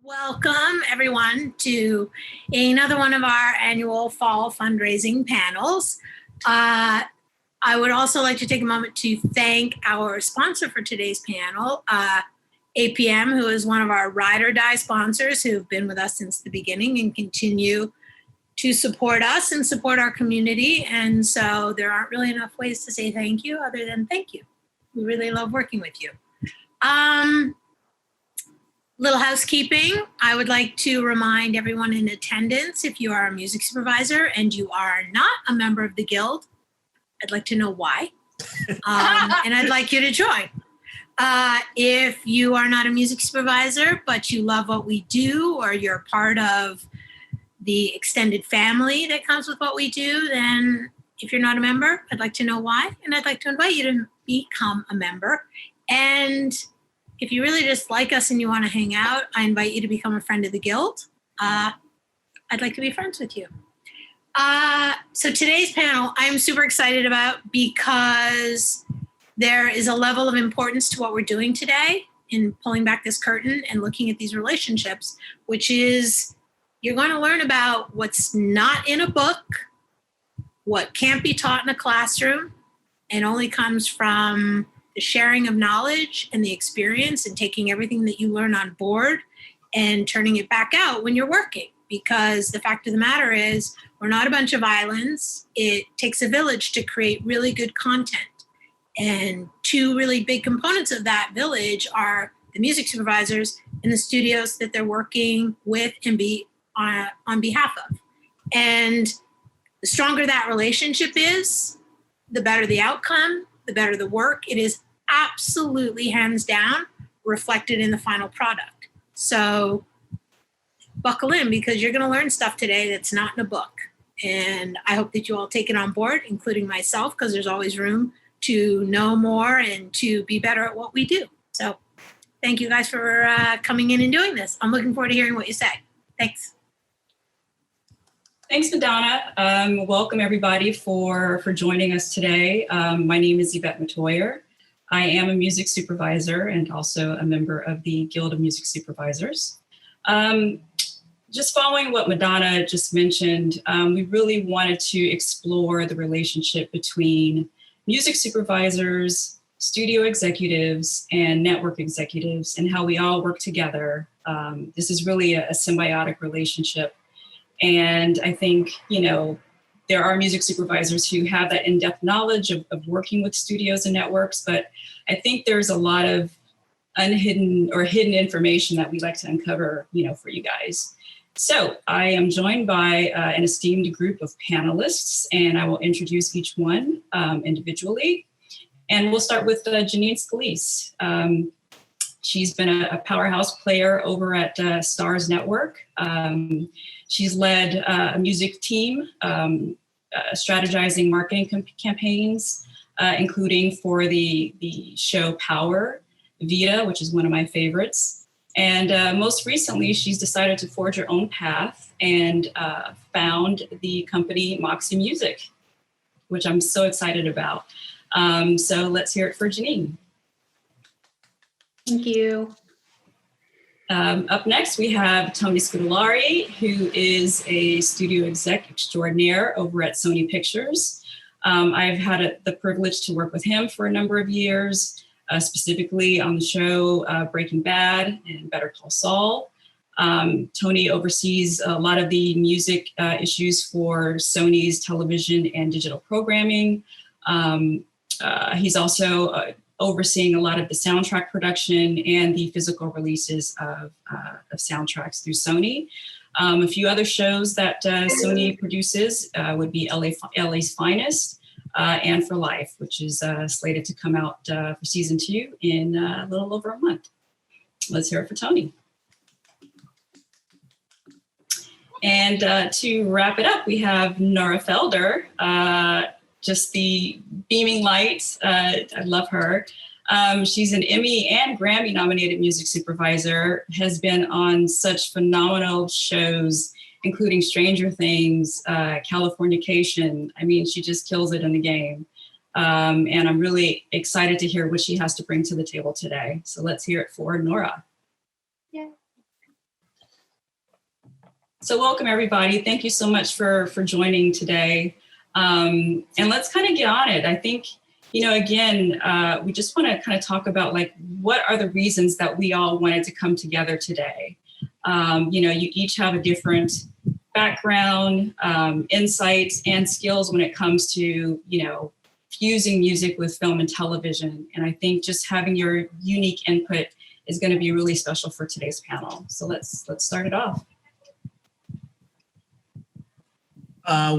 Welcome, everyone, to another one of our annual fall fundraising panels. I would also like to take a moment to thank our sponsor for today's panel, APM, who is one of our ride or die sponsors who have been with us since the beginning and continue to support us and support our community. And so there aren't really enough ways to say thank you other than thank you. We really love working with you. Little housekeeping. I would like to remind everyone in attendance, if you are a music supervisor and you are not a member of the Guild, I'd like to know why. And I'd like you to join. If you are not a music supervisor, but you love what we do, or you're part of the extended family that comes with what we do, then if you're not a member, I'd like to know why. And I'd like to invite you to become a member. And if you really just like us and you want to hang out, I invite you to become a friend of the Guild. I'd like to be friends with you. So today's panel, I'm super excited about because there is a level of importance to what we're doing today in pulling back this curtain and looking at these relationships, which is you're going to learn about what's not in a book, what can't be taught in a classroom, and only comes from the sharing of knowledge and the experience and taking everything that you learn on board and turning it back out when you're working. Because the fact of the matter is, we're not a bunch of islands. It takes a village to create really good content. And two really big components of that village are the music supervisors and the studios that they're working with and on behalf of. And the stronger that relationship is, the better the outcome, the better the work. It is absolutely hands down reflected in the final product. So buckle in, because you're going to learn stuff today that's not in a book. And I hope that you all take it on board, including myself, because there's always room to know more and to be better at what we do. So thank you guys for coming in and doing this. I'm looking forward to hearing what you say. Thanks. Thanks, Madonna. Welcome everybody for joining us today. My name is Yvette Metoyer. I am a music supervisor and also a member of the Guild of Music Supervisors. Just following what Madonna just mentioned, we really wanted to explore the relationship between music supervisors, studio executives, and network executives, and how we all work together. This is really a symbiotic relationship. And I think, there are music supervisors who have that in-depth knowledge of working with studios and networks, but I think there's a lot of hidden information that we like to uncover, for you guys. So I am joined by an esteemed group of panelists, and I will introduce each one individually. And we'll start with Janine Scalise. She's been a powerhouse player over at Stars Network. She's led a music team, strategizing marketing campaigns, including for the show Power, Vita, which is one of my favorites. And most recently, she's decided to forge her own path and found the company Moxie Music, which I'm so excited about. So let's hear it for Janine. Thank you. Up next, we have Tony Scudellari, who is a studio exec extraordinaire over at Sony Pictures. I've had the privilege to work with him for a number of years, specifically on the show Breaking Bad and Better Call Saul. Tony oversees a lot of the music issues for Sony's television and digital programming. He's also overseeing a lot of the soundtrack production and the physical releases of soundtracks through Sony. A few other shows that Sony produces would be LA's Finest and For Life, which is slated to come out for season 2 in a little over a month. Let's hear it for Tony. And to wrap it up, we have Nora Felder, just the beaming light. I love her. She's an Emmy and Grammy nominated music supervisor, has been on such phenomenal shows, including Stranger Things, Californication. I mean, she just kills it in the game. And I'm really excited to hear what she has to bring to the table today. So let's hear it for Nora. Yeah. So welcome everybody. Thank you so much for joining today. And let's kind of get on it. I think, again, we just want to kind of talk about like, what are the reasons that we all wanted to come together today? You each have a different background, insights, and skills when it comes to, fusing music with film and television. And I think just having your unique input is going to be really special for today's panel. So let's start it off.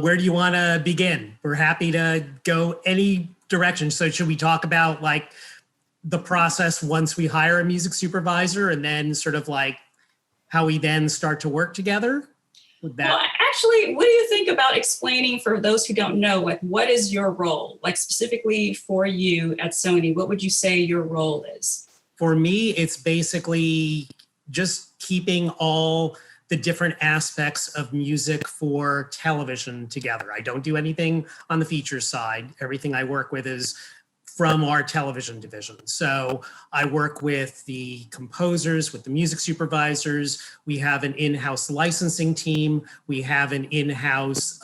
Where do you want to begin? We're happy to go any direction. So should we talk about like the process once we hire a music supervisor and then sort of like how we then start to work together? Well, actually, what do you think about explaining for those who don't know, like what is your role? Like specifically for you at Sony, what would you say your role is? For me, it's basically just keeping all the different aspects of music for television together. I don't do anything on the features side. Everything I work with is from our television division. So I work with the composers, with the music supervisors. We have an in-house licensing team. We have an in-house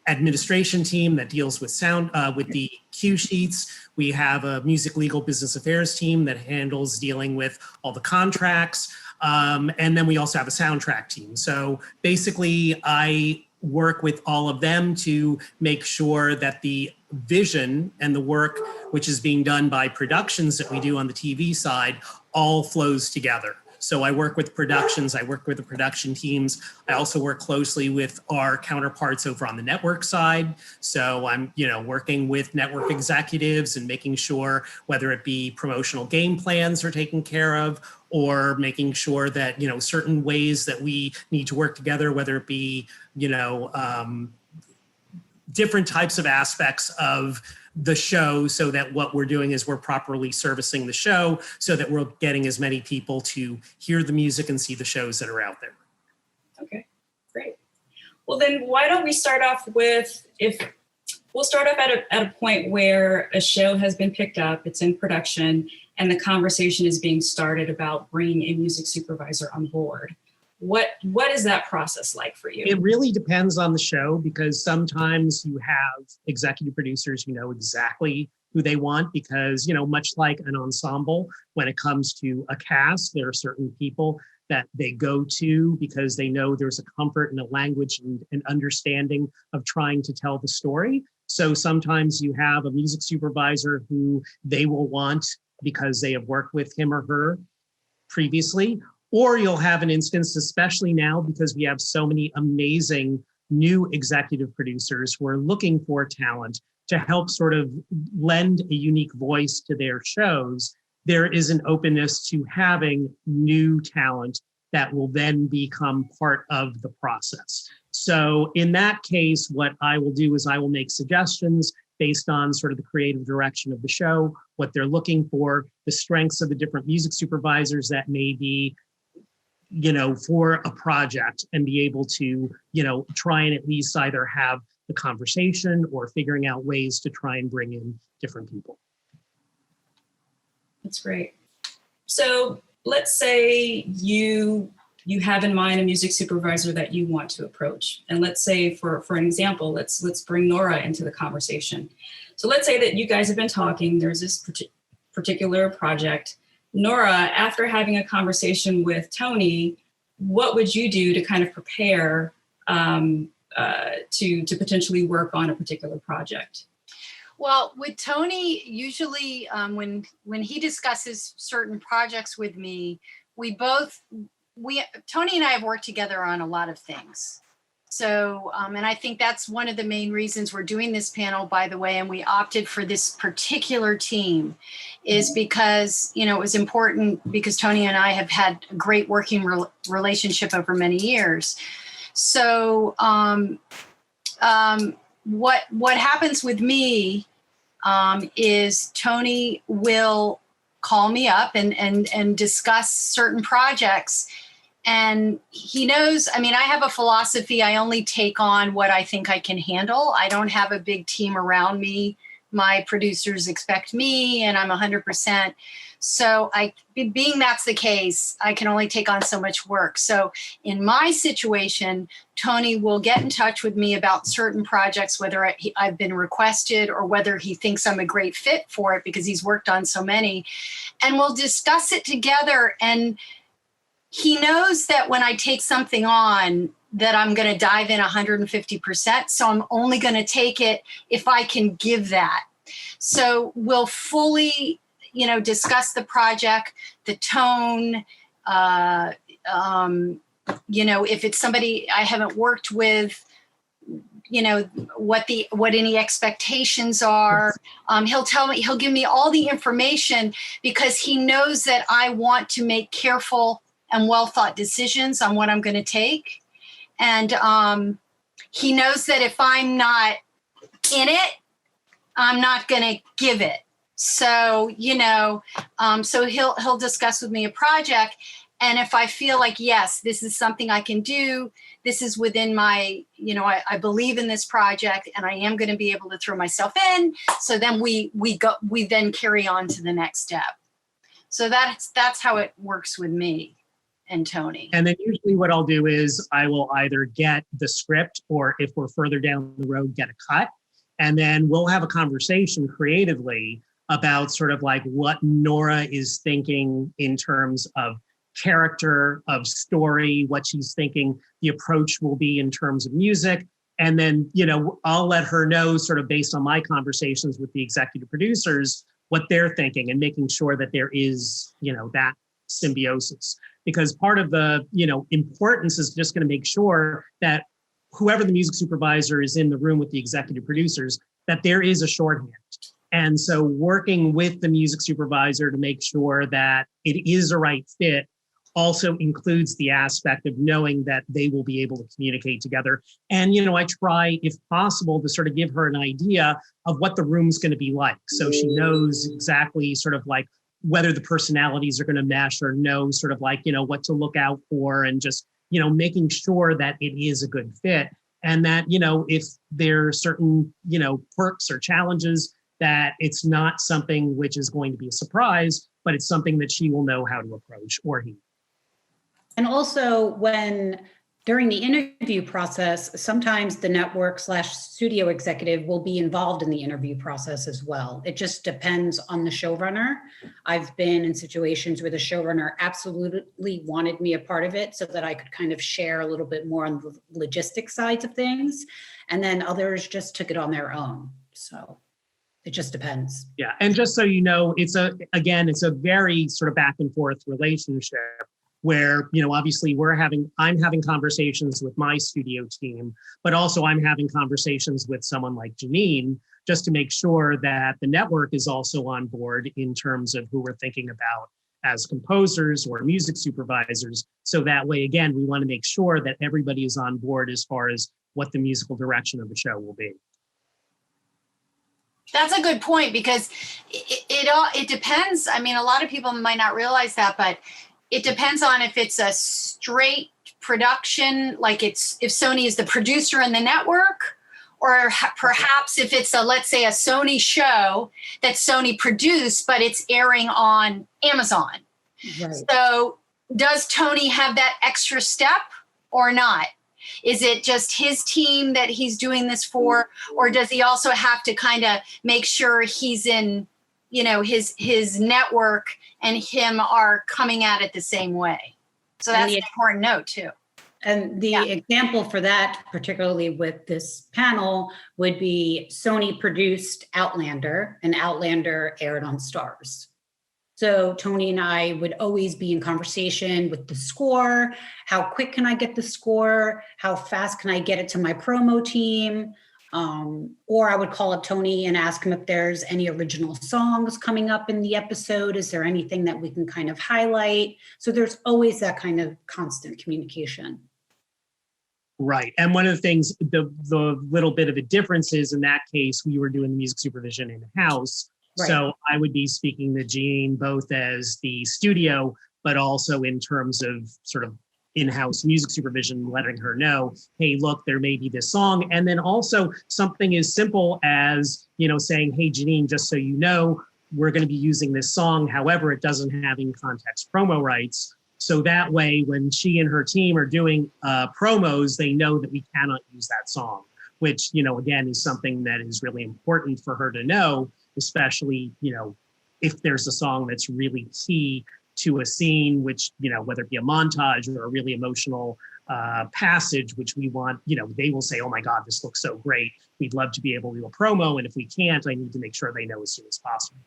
administration team that deals with sound, with the cue sheets. We have a music legal business affairs team that handles dealing with all the contracts. And then we also have a soundtrack team. So basically I work with all of them to make sure that the vision and the work which is being done by productions that we do on the TV side all flows together. So I work with productions, I work with the production teams. I also work closely with our counterparts over on the network side. So I'm, working with network executives and making sure whether it be promotional game plans are taken care of or making sure that, certain ways that we need to work together, whether it be, different types of aspects of the show so that what we're doing is we're properly servicing the show so that we're getting as many people to hear the music and see the shows that are out there. Okay, great. Well, then why don't we start off with, we'll start off at a point where a show has been picked up, it's in production, and the conversation is being started about bringing a music supervisor on board. What is that process like for you? It really depends on the show because sometimes you have executive producers who know exactly who they want because, much like an ensemble, when it comes to a cast, there are certain people that they go to because they know there's a comfort in a language and an understanding of trying to tell the story. So sometimes you have a music supervisor who they will want because they have worked with him or her previously. Or you'll have an instance, especially now because we have so many amazing new executive producers who are looking for talent to help sort of lend a unique voice to their shows. There is an openness to having new talent that will then become part of the process. So in that case, what I will do is I will make suggestions based on sort of the creative direction of the show, what they're looking for, the strengths of the different music supervisors that may be for a project and be able to, try and at least either have the conversation or figuring out ways to try and bring in different people. That's great. So let's say you have in mind a music supervisor that you want to approach. And let's say for an example, let's bring Nora into the conversation. So let's say that you guys have been talking, there's this particular project. Nora, after having a conversation with Tony, what would you do to kind of prepare to potentially work on a particular project? Well, with Tony, usually when he discusses certain projects with me, Tony and I have worked together on a lot of things. So, and I think that's one of the main reasons we're doing this panel, by the way, and we opted for this particular team is because, it was important because Tony and I have had a great working relationship over many years. So what happens with me is Tony will call me up and discuss certain projects. And he knows, I have a philosophy. I only take on what I think I can handle. I don't have a big team around me. My producers expect me and I'm 100%. So being that's the case, I can only take on so much work. So in my situation, Tony will get in touch with me about certain projects, whether I've been requested or whether he thinks I'm a great fit for it because he's worked on so many. And we'll discuss it together. And he knows that when I take something on, that I'm going to dive in 150%. So I'm only going to take it if I can give that. So we'll fully, discuss the project, the tone, if it's somebody I haven't worked with, what any expectations are. He'll give me all the information because he knows that I want to make careful and well thought decisions on what I'm going to take. And he knows that if I'm not in it, I'm not going to give it. So, so he'll discuss with me a project. And if I feel like, yes, this is something I can do, this is within my, I believe in this project and I am going to be able to throw myself in. So then we then carry on to the next step. So that's how it works with me and Tony. And then usually what I'll do is I will either get the script or if we're further down the road, get a cut. And then we'll have a conversation creatively about sort of like what Nora is thinking in terms of character, of story, what she's thinking the approach will be in terms of music. And then, I'll let her know sort of based on my conversations with the executive producers, what they're thinking and making sure that there is, that symbiosis. Because part of the, importance is just going to make sure that whoever the music supervisor is in the room with the executive producers, that there is a shorthand. And so working with the music supervisor to make sure that it is a right fit also includes the aspect of knowing that they will be able to communicate together. And, I try, if possible, to sort of give her an idea of what the room's going to be like. So she knows exactly sort of like whether the personalities are going to mesh or know sort of like, what to look out for and just, making sure that it is a good fit. And that, if there are certain, quirks or challenges, that it's not something which is going to be a surprise, but it's something that she will know how to approach or he. And also during the interview process, sometimes the network/studio executive will be involved in the interview process as well. It just depends on the showrunner. I've been in situations where the showrunner absolutely wanted me a part of it so that I could kind of share a little bit more on the logistic sides of things. And then others just took it on their own. So it just depends. Yeah. And just so you know, it's a very sort of back and forth relationship where, obviously I'm having conversations with my studio team, but also I'm having conversations with someone like Janine, just to make sure that the network is also on board in terms of who we're thinking about as composers or music supervisors. So that way, again, we want to make sure that everybody is on board as far as what the musical direction of the show will be. That's a good point because it depends. I mean, a lot of people might not realize that, but it depends on if it's a straight production, like if Sony is the producer in the network, or perhaps if it's let's say a Sony show that Sony produced, but it's airing on Amazon. Right. So does Tony have that extra step or not? Is it just his team that he's doing this for, or does he also have to kind of make sure he's in, his network and him are coming at it the same way? So that's an important note too. And the example for that, particularly with this panel, would be Sony produced Outlander, and Outlander aired on Stars. So Tony and I would always be in conversation with the score. How quick can I get the score? How fast can I get it to my promo team? Or I would call up Tony and ask him if there's any original songs coming up in the episode. Is there anything that we can kind of highlight? So there's always that kind of constant communication. Right. And one of the things, the little bit of a difference is in that case, we were doing the music supervision in-house. Right. So I would be speaking to Janine both as the studio, but also in terms of sort of in-house music supervision, letting her know, hey, look, there may be this song. And then also something as simple as, saying, hey, Janine, just so you know, we're going to be using this song. However, it doesn't have in context promo rights. So that way, when she and her team are doing promos, they know that we cannot use that song, which, again, is something that is really important for her to know, especially, if there's a song that's really key to a scene, which, whether it be a montage or a really emotional passage, which we want, they will say, oh my God, this looks so great. We'd love to be able to do a promo. And if we can't, I need to make sure they know as soon as possible.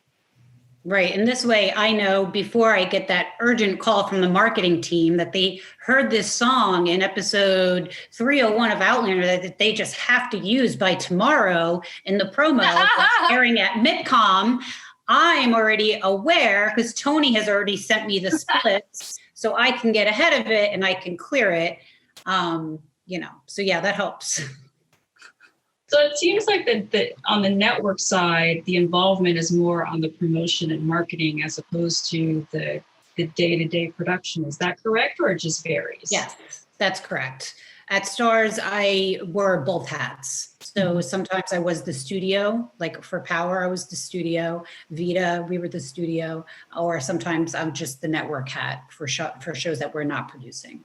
Right. And this way I know before I get that urgent call from the marketing team that they heard this song in episode 301 of Outlander that they just have to use by tomorrow in the promo airing at MidCom. I'm already aware because Tony has already sent me the splits so I can get ahead of it and I can clear it. So yeah, that helps. So it seems like that on the network side, the involvement is more on the promotion and marketing as opposed to the day-to-day production. Is that correct, or it just varies? Yes, that's correct. At Stars, I wore both hats. So sometimes I was the studio, like for Power, I was the studio. Vita, we were the studio. Or sometimes I'm just the network hat for shows that we're not producing.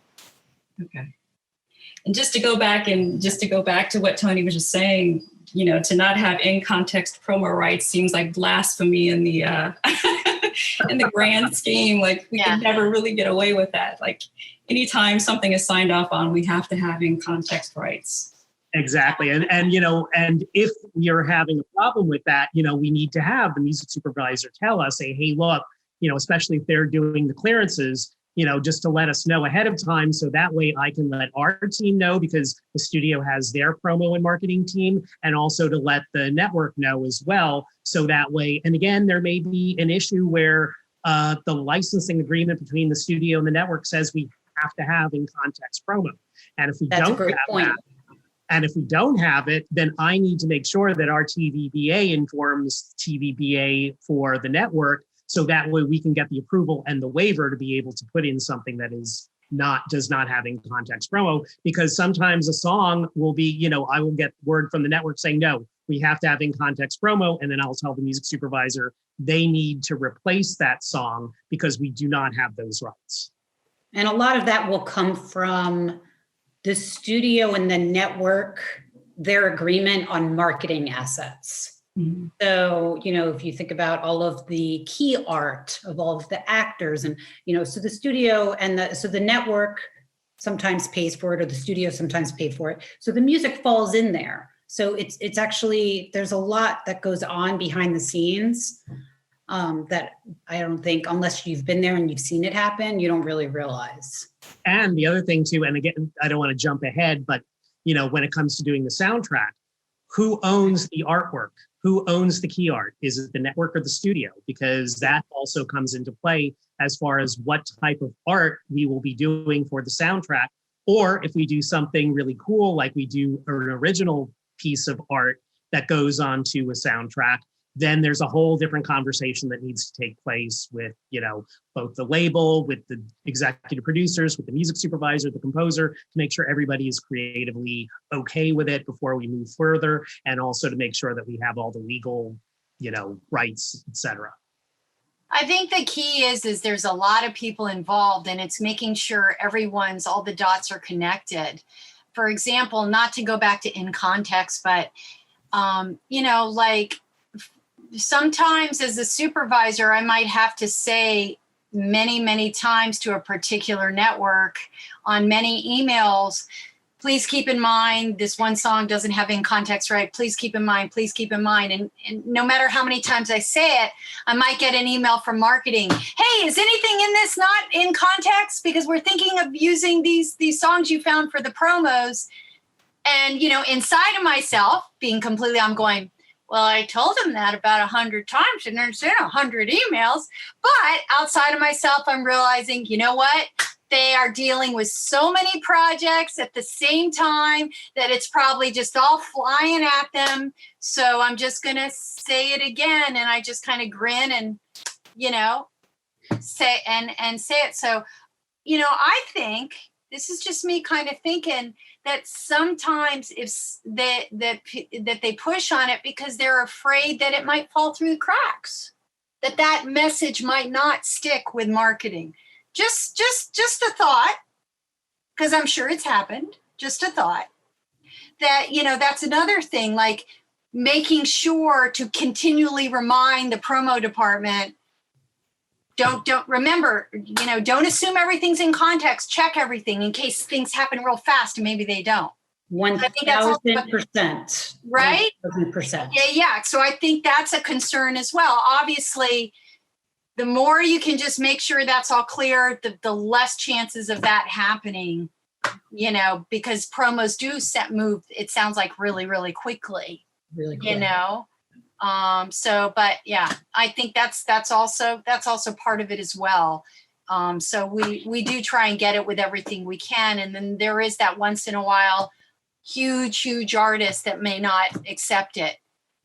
Okay. And just to go back to what Tony was just saying, to not have in context promo rights seems like blasphemy in the in the grand scheme. Like we can never really get away with that. Like anytime something is signed off on, we have to have in context rights. Exactly. And if we are having a problem with that, we need to have the music supervisor tell us, say, hey, look, especially if they're doing the clearances, just to let us know ahead of time. So that way I can let our team know because the studio has their promo and marketing team, and also to let the network know as well. So that way, and again, there may be an issue where the licensing agreement between the studio and the network says we have to have in context promo. And if we don't have that, and if we don't have it, then I need to make sure that our TVBA informs TVBA for the network. So that way we can get the approval and the waiver to be able to put in something that does not have in context promo, because sometimes a song will be, I will get word from the network saying, no, we have to have in context promo. And then I'll tell the music supervisor they need to replace that song because we do not have those rights. And a lot of that will come from the studio and the network, their agreement on marketing assets. Mm-hmm. So, if you think about all of the key art of all of the actors and, so the studio and the network sometimes pays for it or the studio sometimes pay for it. So the music falls in there. So it's actually, there's a lot that goes on behind the scenes that I don't think, unless you've been there and you've seen it happen, you don't really realize. And the other thing too, and again, I don't want to jump ahead, but, when it comes to doing the soundtrack, who owns the artwork? Who owns the key art? Is it the network or the studio? Because that also comes into play as far as what type of art we will be doing for the soundtrack. Or if we do something really cool, like we do an original piece of art that goes onto a soundtrack, then there's a whole different conversation that needs to take place with, both the label, with the executive producers, with the music supervisor, the composer, to make sure everybody is creatively okay with it before we move further, and also to make sure that we have all the legal, rights, et cetera. I think the key is there's a lot of people involved, and it's making sure all the dots are connected. For example, not to go back to in context, but, sometimes as a supervisor, I might have to say many, many times to a particular network on many emails, please keep in mind, this one song doesn't have in context right. Please keep in mind, please keep in mind. And no matter how many times I say it, I might get an email from marketing. Hey, is anything in this not in context? Because we're thinking of using these songs you found for the promos. And, inside of myself, I'm going, well, I told them that about 100 times and there's 100 emails. But outside of myself, I'm realizing, you know what? They are dealing with so many projects at the same time that it's probably just all flying at them. So I'm just going to say it again. And I just kind of grin and, say it. So, I think this is just me kind of thinking that sometimes that they push on it because they're afraid that it might fall through the cracks. that message might not stick with marketing. Just a thought, because I'm sure it's happened. Just a thought that, that's another thing, like making sure to continually remind the promo department, don't remember, don't assume everything's in context, check everything in case things happen real fast and maybe they don't. 1,000%. Right? 1,000%. Yeah. So I think that's a concern as well. Obviously, the more you can just make sure that's all clear, the less chances of that happening, because promos do move, it sounds like really, really quickly, Really quick. But yeah, I think that's also part of it as well. So we do try and get it with everything we can. And then there is that once in a while huge artist that may not accept it.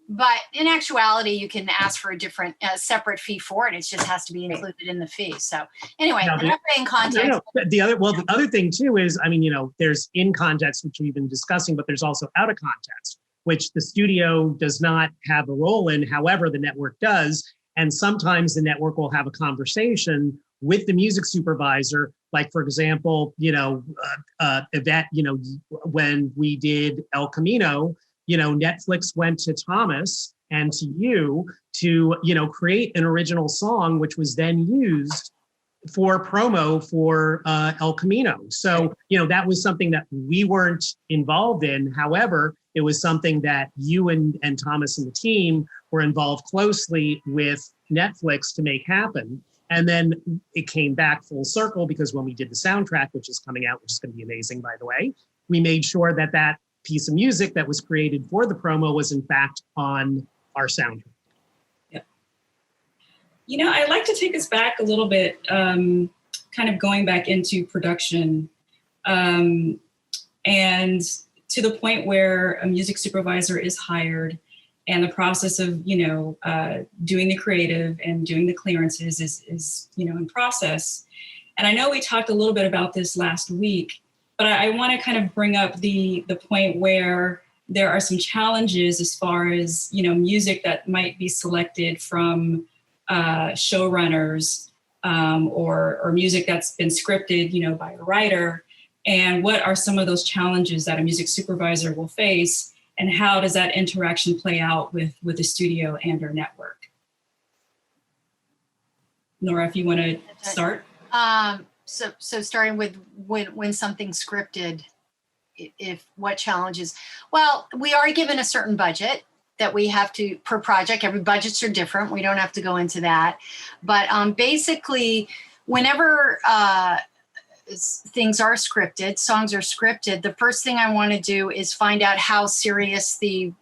But in actuality, you can ask for a different separate fee for it. It just has to be included in the fee. So anyway, enough in context. The other thing too is, there's in context, which we've been discussing, but there's also out of context, which the studio does not have a role in. However, the network does. And sometimes the network will have a conversation with the music supervisor. Like, for example, Yvette, when we did El Camino, Netflix went to Thomas and to you to, create an original song, which was then used for promo for El Camino. So, that was something that we weren't involved in. However, it was something that you and Thomas and the team were involved closely with Netflix to make happen. And then it came back full circle, because when we did the soundtrack, which is coming out, which is going to be amazing, by the way, we made sure that piece of music that was created for the promo was in fact on our soundtrack. Yeah. I'd like to take us back a little bit, kind of going back into production, and to the point where a music supervisor is hired, and the process of, doing the creative and doing the clearances is in process. And I know we talked a little bit about this last week, but I want to kind of bring up the point where there are some challenges as far as, music that might be selected from showrunners, or music that's been scripted, by a writer. And what are some of those challenges that a music supervisor will face? And how does that interaction play out with the studio and our network? Nora, if you want to start. So starting with when something's scripted, what challenges? Well, we are given a certain budget that we have to per project. Every budgets are different. We don't have to go into that. But basically, whenever things are scripted, songs are scripted, the first thing I want to do is find out how serious the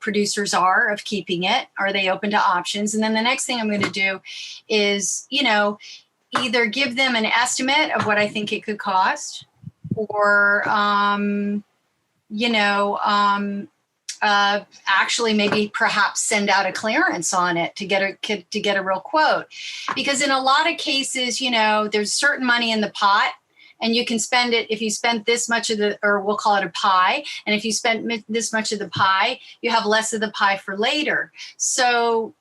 producers are of keeping it. Are they open to options? And then the next thing I'm going to do is, either give them an estimate of what I think it could cost, or, actually maybe perhaps send out a clearance on it to get a real quote. Because in a lot of cases, there's certain money in the pot, and you can spend it if you spent this much of or we'll call it a pie. And if you spent this much of the pie, you have less of the pie for later. So,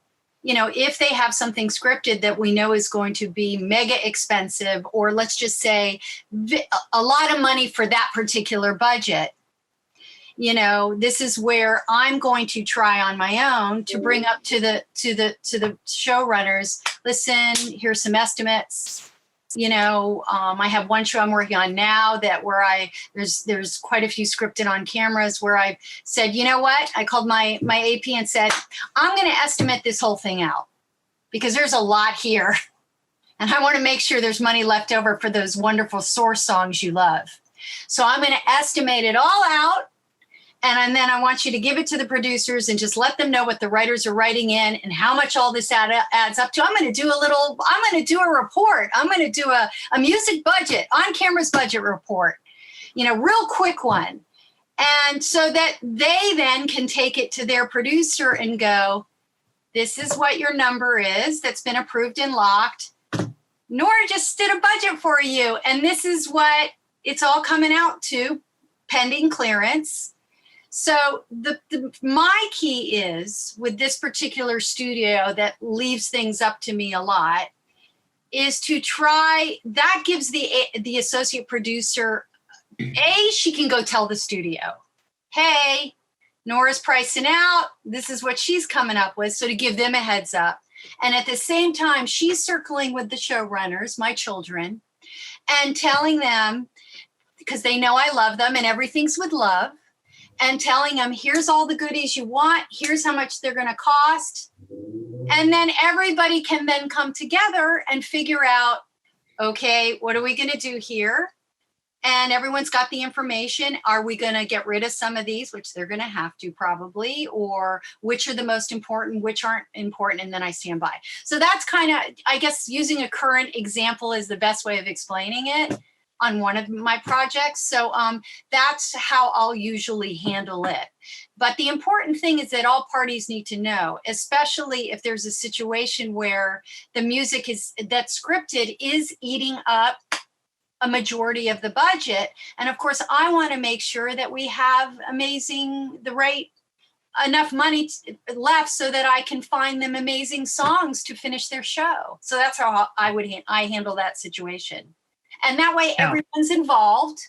if they have something scripted that we know is going to be mega expensive, or let's just say a lot of money for that particular budget, this is where I'm going to try on my own to bring up to the showrunners. Listen, here's some estimates. I have one show I'm working on now where there's quite a few scripted on cameras where I said, you know what? I called my AP and said, I'm going to estimate this whole thing out because there's a lot here. And I want to make sure there's money left over for those wonderful source songs you love. So I'm going to estimate it all out. And then I want you to give it to the producers and just let them know what the writers are writing in and how much all this adds up to. I'm going to do a report. I'm going to do a music budget, on camera's budget report, real quick one. And so that they then can take it to their producer and go, this is what your number is that's been approved and locked. Nora just did a budget for you. And this is what it's all coming out to pending clearance. So my key is with this particular studio that leaves things up to me a lot is to try, that gives the associate producer, she can go tell the studio, hey, Nora's pricing out. This is what she's coming up with. So to give them a heads up. And at the same time, she's circling with the showrunners, my children, and telling them, because they know I love them and everything's with love, and telling them, here's all the goodies you want. Here's how much they're going to cost. And then everybody can then come together and figure out, okay, what are we going to do here? And everyone's got the information. Are we going to get rid of some of these, which they're going to have to probably, or which are the most important, which aren't important, and then I stand by. So that's kind of, I guess, using a current example is the best way of explaining it on one of my projects. So that's how I'll usually handle it. But the important thing is that all parties need to know, especially if there's a situation where the music that's scripted is eating up a majority of the budget. And of course, I want to make sure that we have enough money left so that I can find them amazing songs to finish their show. So that's how I handle that situation. And that way everyone's involved.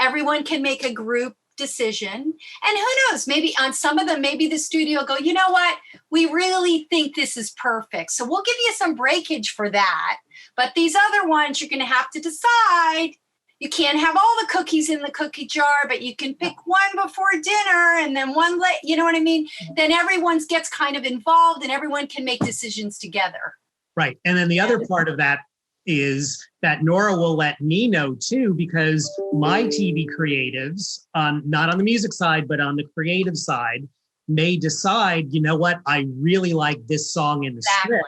Everyone can make a group decision. And who knows, maybe on some of them, maybe the studio will go, you know what? We really think this is perfect. So we'll give you some breakage for that. But these other ones, you're going to have to decide. You can't have all the cookies in the cookie jar, but you can pick one before dinner and then one late, you know what I mean? Then everyone gets kind of involved and everyone can make decisions together. Right. And then the other part of that is that Nora will let me know too, because my TV creatives, not on the music side, but on the creative side, may decide, you know what, I really like this song in the script,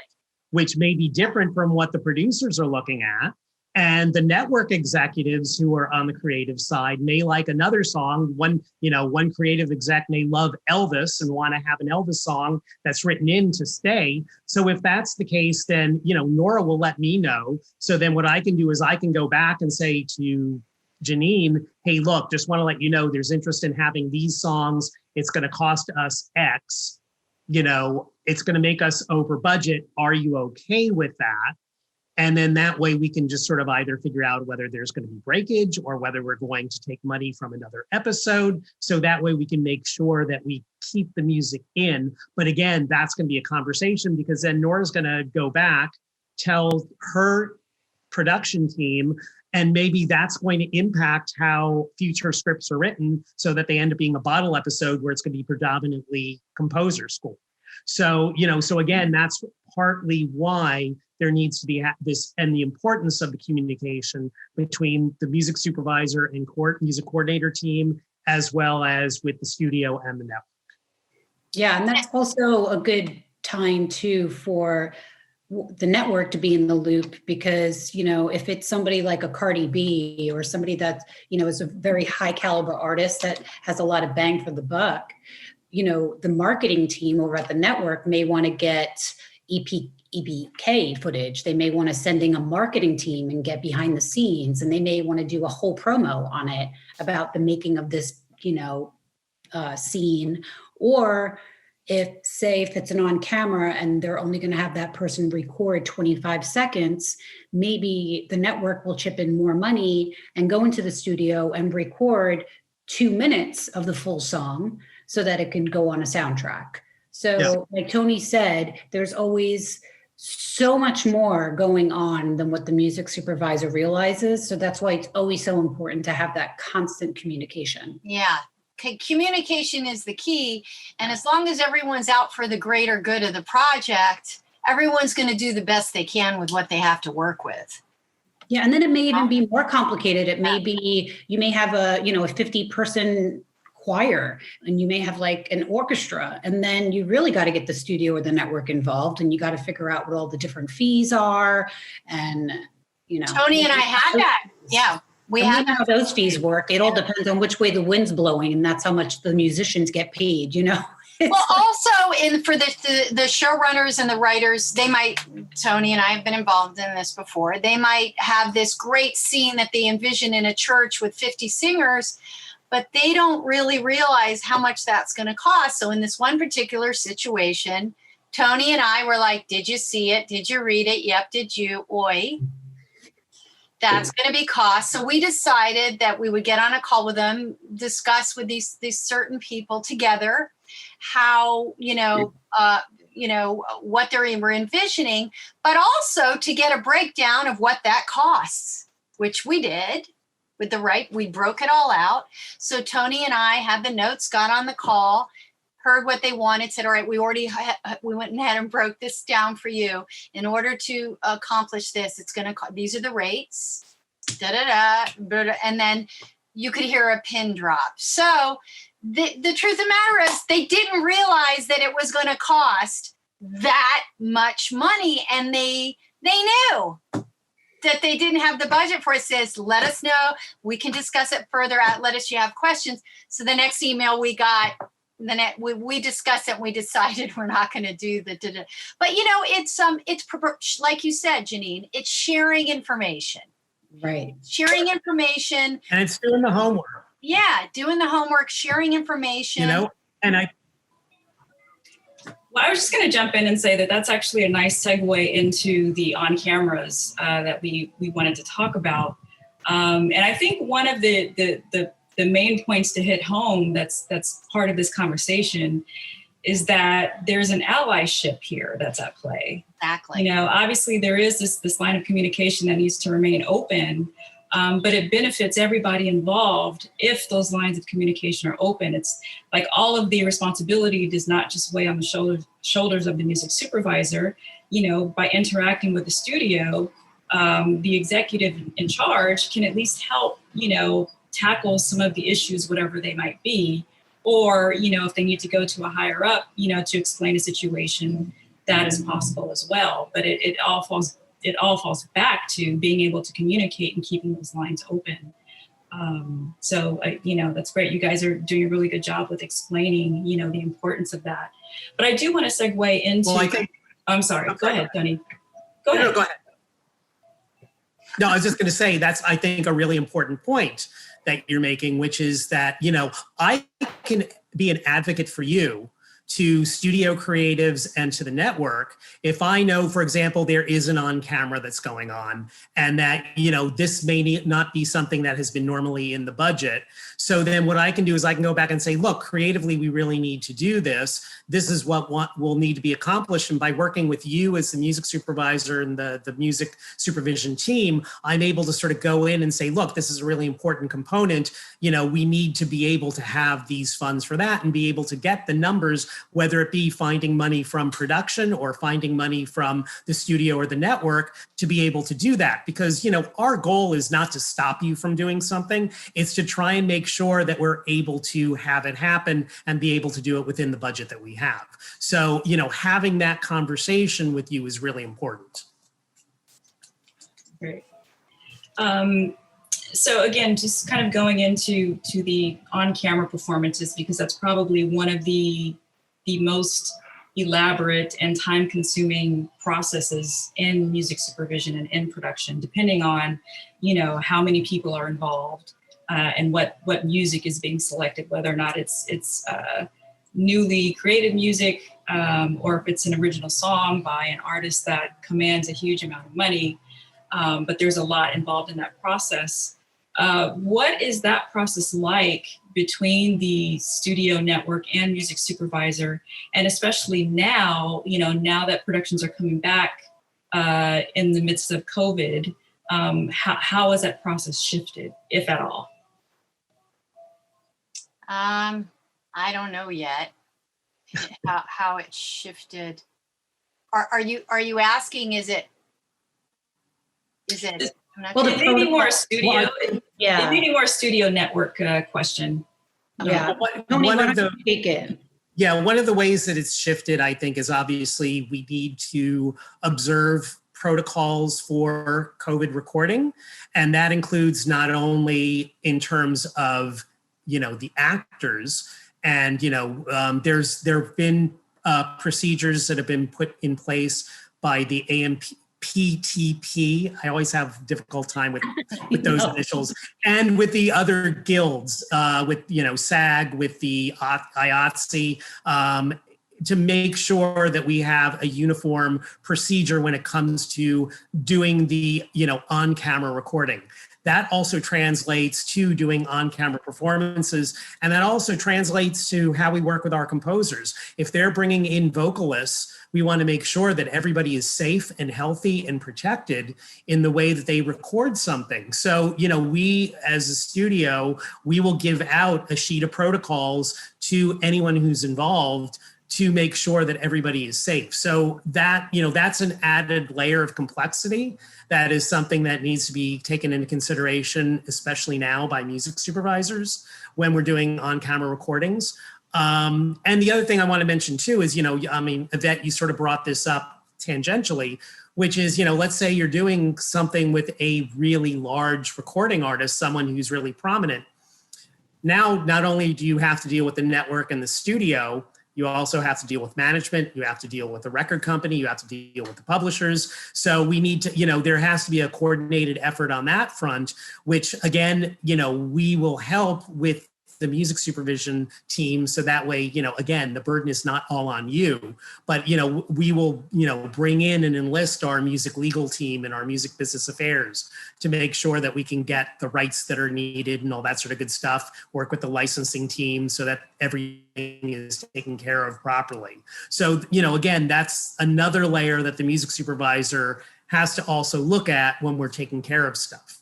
which may be different from what the producers are looking at. And the network executives who are on the creative side may like another song. One creative exec may love Elvis and want to have an Elvis song that's written in to stay. So if that's the case, then, Nora will let me know. So then what I can do is I can go back and say to Janine, hey, look, just want to let you know there's interest in having these songs. It's going to cost us X. It's going to make us over budget. Are you okay with that? And then that way we can just sort of either figure out whether there's going to be breakage or whether we're going to take money from another episode. So that way we can make sure that we keep the music in. But again, that's going to be a conversation, because then Nora's going to go back, tell her production team, and maybe that's going to impact how future scripts are written so that they end up being a bottle episode where it's going to be predominantly composer school. So, so again, that's partly why there needs to be this, and the importance of the communication between the music supervisor and music coordinator team, as well as with the studio and the network. Yeah, and that's also a good time too for the network to be in the loop, because, if it's somebody like a Cardi B or somebody that, is a very high caliber artist that has a lot of bang for the buck, the marketing team over at the network may want to get EBK footage. They may want to send in a marketing team and get behind the scenes, and they may want to do a whole promo on it about the making of this, scene. Or if it's an on camera and they're only going to have that person record 25 seconds, maybe the network will chip in more money and go into the studio and record 2 minutes of the full song so that it can go on a soundtrack. So like Tony said, there's always so much more going on than what the music supervisor realizes. So that's why it's always so important to have that constant communication. Yeah. Communication is the key. And as long as everyone's out for the greater good of the project, everyone's going to do the best they can with what they have to work with. Yeah. And then it may even be more complicated. It may be, you may have a 50-person choir, and you may have like an orchestra, and then you really got to get the studio or the network involved, and you got to figure out what all the different fees are. And, Tony and I had that. Yeah. We have how those fees work. It all depends on which way the wind's blowing, and that's how much the musicians get paid, Well, also for the showrunners and the writers, they might, Tony and I have been involved in this before, they might have this great scene that they envision in a church with 50 singers, but they don't really realize how much that's going to cost. So in this one particular situation, Tony and I were like, did you see it? Did you read it? Yep. Did you? Oi. That's going to be cost. So we decided that we would get on a call with them, discuss with these certain people together how, what they were envisioning, but also to get a breakdown of what that costs, which we did we broke it all out. So Tony and I had the notes, got on the call, heard what they wanted, said, all right, we went ahead and broke this down for you. In order to accomplish this, it's going to, these are the rates, and then you could hear a pin drop. So the truth of the matter is they didn't realize that it was going to cost that much money. And they knew that they didn't have the budget for it. Says, let us know. We can discuss it further. Let us, you have questions. So the next email we got, we discussed it and we decided we're not going to do the, but it's like you said, Janine, it's sharing information. Right. Sharing information. And it's doing the homework. Yeah. Doing the homework, sharing information. Well, I was just going to jump in and say that that's actually a nice segue into the on-cameras that we wanted to talk about. And I think one of the main points to hit home that's part of this conversation is that there's an allyship here that's at play. Exactly. Obviously there is this line of communication that needs to remain open, but it benefits everybody involved if those lines of communication are open. It's like all of the responsibility does not just weigh on the shoulders of the music supervisor. By interacting with the studio, the executive in charge can at least help, tackle some of the issues, whatever they might be. Or, if they need to go to a higher up, to explain a situation, that is possible as well. But it all falls back to being able to communicate and keeping those lines open. So that's great. You guys are doing a really good job with explaining, the importance of that. But I do want to segue into. Well, I'm sorry. Go ahead, Tony. Go ahead. No, go ahead. No, I was just going to say that's, I think, a really important point that you're making, which is that, I can be an advocate for you to studio creatives and to the network if I know, for example, there is an on-camera that's going on and that, this may not be something that has been normally in the budget. So then what I can do is I can go back and say, look, creatively, we really need to do this. This is what will need to be accomplished. And by working with you as the music supervisor and the music supervision team, I'm able to sort of go in and say, look, this is a really important component. We need to be able to have these funds for that and be able to get the numbers, whether it be finding money from production or finding money from the studio or the network to be able to do that. Because, our goal is not to stop you from doing something. It's to try and make sure that we're able to have it happen and be able to do it within the budget that we have. So, having that conversation with you is really important. Great. So again, just kind of going into the on-camera performances, because that's probably one of the most elaborate and time-consuming processes in music supervision and in production, depending on, how many people are involved and what music is being selected, whether or not it's newly created music or if it's an original song by an artist that commands a huge amount of money. But there's a lot involved in that process. What is that process like between the studio network and music supervisor? And especially now, now that productions are coming back in the midst of COVID, how has that process shifted, if at all? I don't know yet how it shifted. Are you asking, is it? Well, it may be more a studio. It may be more a studio network question. Yeah. One of the take it. Yeah, one of the ways that it's shifted, I think, is obviously we need to observe protocols for COVID recording, and that includes not only in terms of the actors, and there have been procedures that have been put in place by the PTP. I always have difficult time with those initials, and with the other guilds, with SAG, with the IATSE, to make sure that we have a uniform procedure when it comes to doing the on-camera recording. That also translates to doing on-camera performances, and that also translates to how we work with our composers. If they're bringing in vocalists, we want to make sure that everybody is safe and healthy and protected in the way that they record something. So, we as a studio, we will give out a sheet of protocols to anyone who's involved to make sure that everybody is safe. So that, that's an added layer of complexity. That is something that needs to be taken into consideration, especially now by music supervisors when we're doing on-camera recordings. And the other thing I want to mention too is, Yvette, you sort of brought this up tangentially, which is, let's say you're doing something with a really large recording artist, someone who's really prominent. Now, not only do you have to deal with the network and the studio, you also have to deal with management, you have to deal with the record company, you have to deal with the publishers. So we need to, there has to be a coordinated effort on that front, which again, we will help with the music supervision team. So that way, again, the burden is not all on you, but, we will, bring in and enlist our music legal team and our music business affairs to make sure that we can get the rights that are needed and all that sort of good stuff, work with the licensing team so that everything is taken care of properly. So, again, that's another layer that the music supervisor has to also look at when we're taking care of stuff.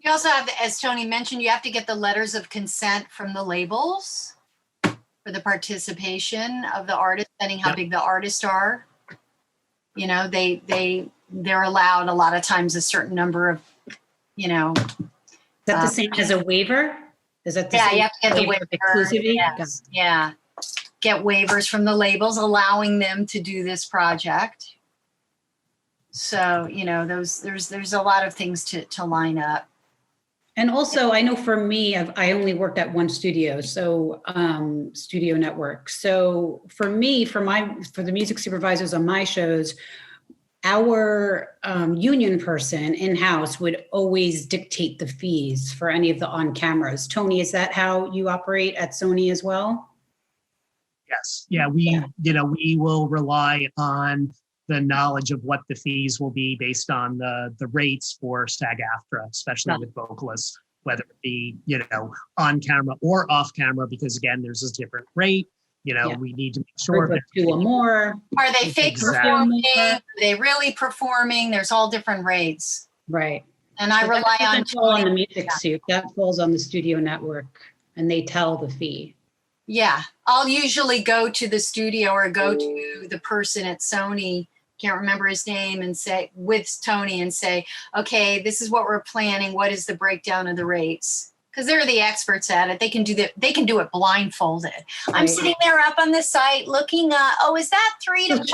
You also have, as Tony mentioned, you have to get the letters of consent from the labels for the participation of the artist, depending how big the artists are. They're allowed a lot of times a certain number of, Is that the same as a waiver? Is that the same? You have to get the waiver. Exclusivity? Yes. Yeah. Get waivers from the labels allowing them to do this project. So, there's a lot of things to line up. And also, I know for me, I only worked at one studio, so studio network. So for me, for the music supervisors on my shows, our union person in-house would always dictate the fees for any of the on-cameras. Tony, is that how you operate at Sony as well? Yes. Yeah, we will rely on the knowledge of what the fees will be based on the rates for SAG-AFTRA, especially with vocalists, whether it be, on camera or off camera, because again, there's a different rate. We need to make sure that 2 or more. Are they fake performing? Are they really performing? There's all different rates. Right. And I rely on the music suit. That falls on the studio network, and they tell the fee. Yeah. I'll usually go to the studio or go to the person at Sony, can't remember his name, and say with Tony and say, okay, this is what we're planning. What is the breakdown of the rates? Because they're the experts at it. They can do that. They can do it blindfolded. Right. I'm sitting there up on the site looking at, is that 3 to 5?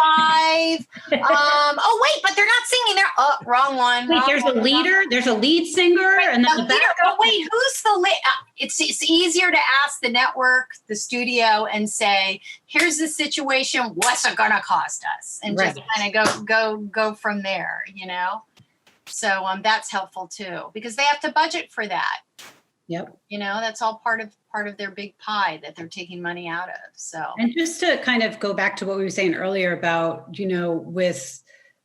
Oh, wait, but they're not singing there. Oh, wrong one. Wait, there's a leader. There's a lead singer. Right, and then the leader. Oh, wait, who's the lead? It's easier to ask the network, the studio, and say, here's the situation. What's it going to cost us? And just kind of go from there, So that's helpful too, because they have to budget for that. Yep. That's all part of their big pie that they're taking money out of. So, and just to kind of go back to what we were saying earlier about, with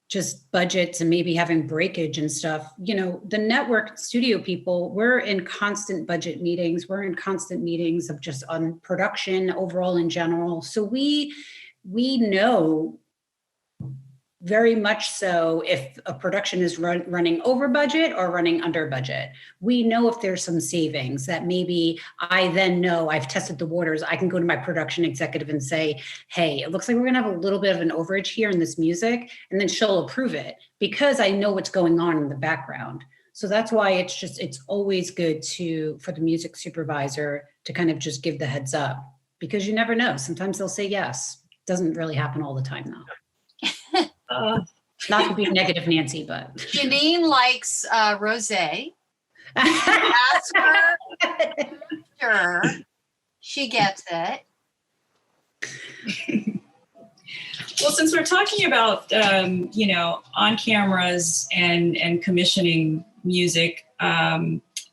just budgets and maybe having breakage and stuff, the network studio people, we're in constant budget meetings. We're in constant meetings of just on production overall in general. So we know very much so if a production is running over budget or running under budget. We know if there's some savings that maybe I then know I've tested the waters. I can go to my production executive and say, hey, it looks like we're gonna have a little bit of an overage here in this music, and then she'll approve it because I know what's going on in the background. So that's why it's always good for the music supervisor to kind of just give the heads up, because you never know. Sometimes they'll say yes. Doesn't really happen all the time though. Not to be negative, Nancy, but Janine likes rosé. Ask her, sure, she gets it. Well, since we're talking about, on cameras and commissioning music,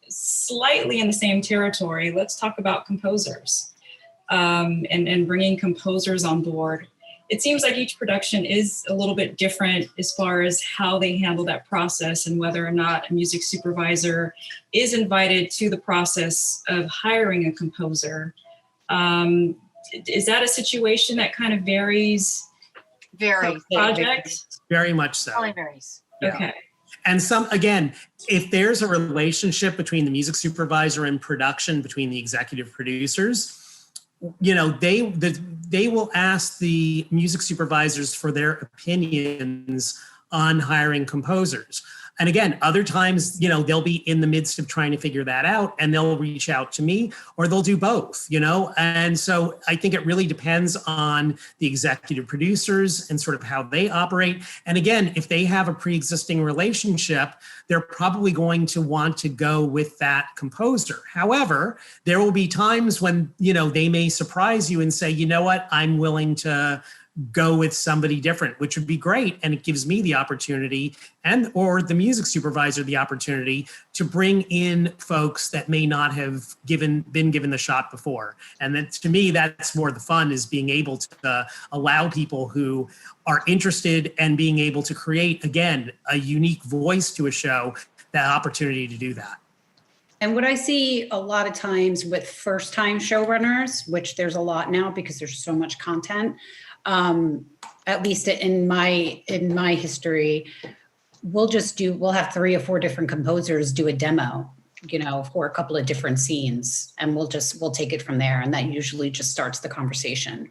slightly in the same territory, let's talk about composers and bringing composers on board. It seems like each production is a little bit different as far as how they handle that process and whether or not a music supervisor is invited to the process of hiring a composer. Is that a situation that kind of varies? Very. Project? Very much so. Probably varies. Yeah. Okay. And again, if there's a relationship between the music supervisor and production, between the executive producers, they will ask the music supervisors for their opinions on hiring composers. And again, other times, they'll be in the midst of trying to figure that out and they'll reach out to me, or they'll do both, And so I think it really depends on the executive producers and sort of how they operate. And again, if they have a pre-existing relationship, they're probably going to want to go with that composer. However, there will be times when, they may surprise you and say, you know what, I'm willing to go with somebody different, which would be great. And it gives me the opportunity or the music supervisor the opportunity to bring in folks that may not have been given the shot before. And that, to me, that's more the fun, is being able to allow people who are interested and being able to create, again, a unique voice to a show, that opportunity to do that. And what I see a lot of times with first-time showrunners, which there's a lot now because there's so much content, at least in my history, we'll have 3 or 4 different composers do a demo, for a couple of different scenes, and we'll take it from there. And that usually just starts the conversation.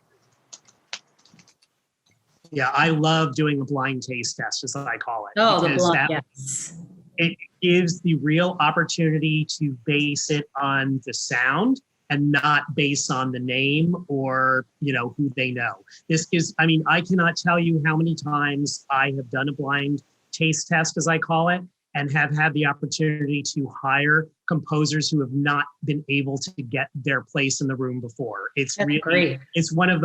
Yeah, I love doing a blind taste test, as I call it. Oh, because the blind, yes. It gives the real opportunity to base it on the sound and not based on the name or, who they know. I cannot tell you how many times I have done a blind taste test, as I call it, and have had the opportunity to hire composers who have not been able to get their place in the room before. It's That's really great. It's one of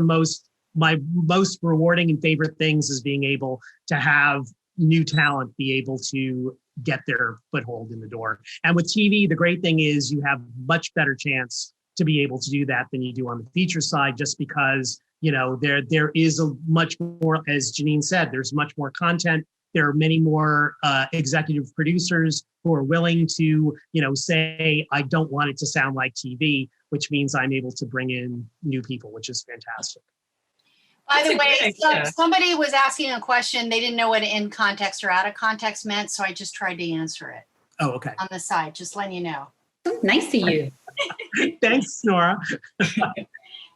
my most rewarding and favorite things, is being able to have new talent be able to get their foothold in the door. And with TV, the great thing is you have much better chance to be able to do that than you do on the feature side, just because, there is a much more, as Janine said, there's much more content. There are many more executive producers who are willing to, say, I don't want it to sound like TV, which means I'm able to bring in new people, which is fantastic. By the way, somebody was asking a question. They didn't know what in context or out of context meant, so I just tried to answer it. Oh, okay. On the side, just letting you know. So nice of you. Thanks, Nora.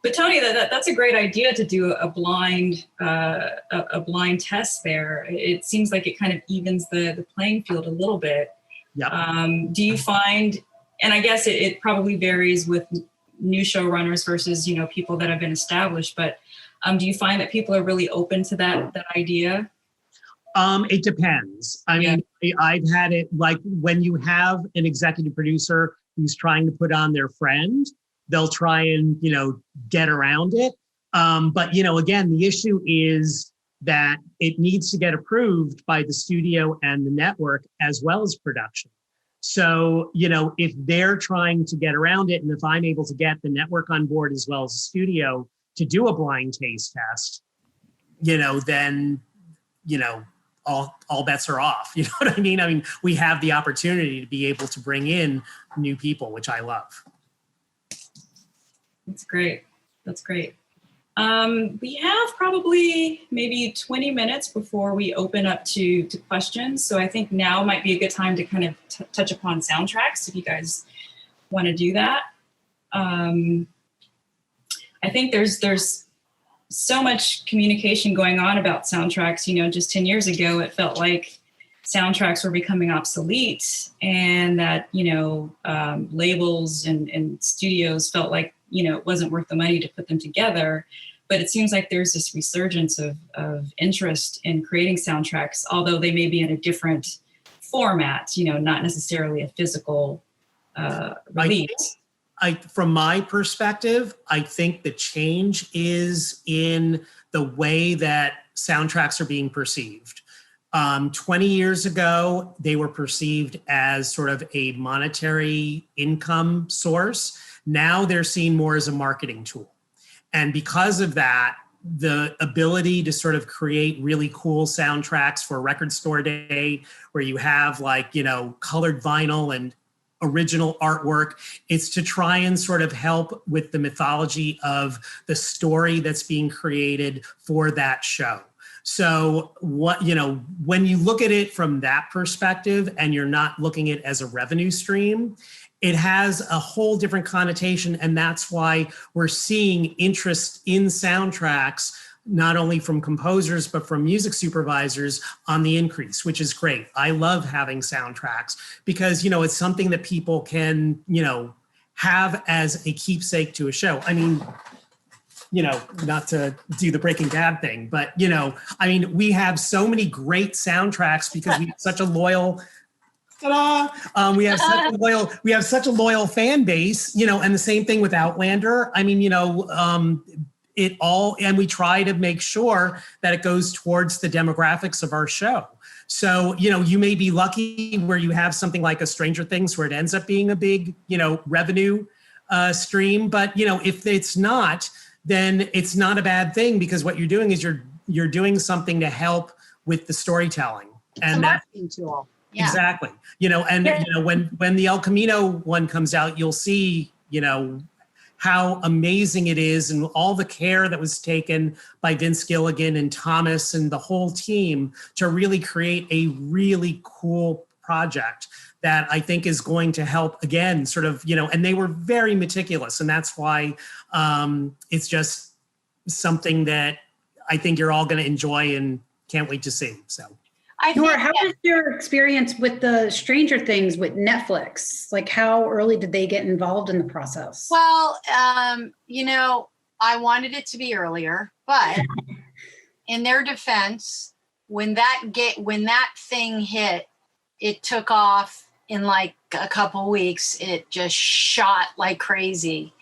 But Tony, that's a great idea to do a blind test there. It seems like it kind of evens the playing field a little bit. Yeah. Do you find, and I guess it probably varies with new showrunners versus people that have been established, but do you find that people are really open to that idea? It depends. I mean, I've had it like when you have an executive producer who's trying to put on their friend, they'll try and, get around it. But, again, the issue is that it needs to get approved by the studio and the network as well as production. So, if they're trying to get around it, and if I'm able to get the network on board as well as the studio to do a blind taste test, then, all bets are off. You know what I mean? I mean, we have the opportunity to be able to bring in new people, which I love. That's great. That's great. We have probably maybe 20 minutes before we open up to questions. So I think now might be a good time to kind of touch upon soundtracks, if you guys want to do that. I think there's so much communication going on about soundtracks. Just 10 years ago, it felt like soundtracks were becoming obsolete, and that, labels and studios felt like, it wasn't worth the money to put them together. But it seems like there's this resurgence of interest in creating soundtracks, although they may be in a different format, not necessarily a physical release. From my perspective, I think the change is in the way that soundtracks are being perceived. 20 years ago, they were perceived as sort of a monetary income source. Now they're seen more as a marketing tool. And because of that, the ability to sort of create really cool soundtracks for Record Store Day, where you have like, you know, colored vinyl and original artwork, it's to try and sort of help with the mythology of the story that's being created for that show. So what, you know, when you look at it from that perspective and you're not looking at it as a revenue stream, it has a whole different connotation. And that's why we're seeing interest in soundtracks, not only from composers, but from music supervisors on the increase, which is great. I love having soundtracks because, you know, it's something that people can, you know, have as a keepsake to a show. I mean, you know, not to do the Breaking Bad thing, but, you know, I mean, we have so many great soundtracks because we have such a loyal, we have such a loyal fan base, you know, and the same thing with Outlander. I mean, you know, and we try to make sure that it goes towards the demographics of our show. So, you know, you may be lucky where you have something like a Stranger Things where it ends up being a big, you know, revenue stream. But, you know, if it's not, then it's not a bad thing because what you're doing is you're doing something to help with the storytelling. And it's a marketing tool. Yeah. Exactly. You know, and you know, when the El Camino one comes out, you'll see, you know, how amazing it is and all the care that was taken by Vince Gilligan and Thomas and the whole team to really create a really cool project that I think is going to help again, sort of, you know, and they were very meticulous. And that's why it's just something that I think you're all going to enjoy and can't wait to see. So. Nora, how was your experience with the Stranger Things with Netflix? Like, how early did they get involved in the process? Well, you know, I wanted it to be earlier, but in their defense, when that thing hit, it took off in like a couple weeks. It just shot like crazy,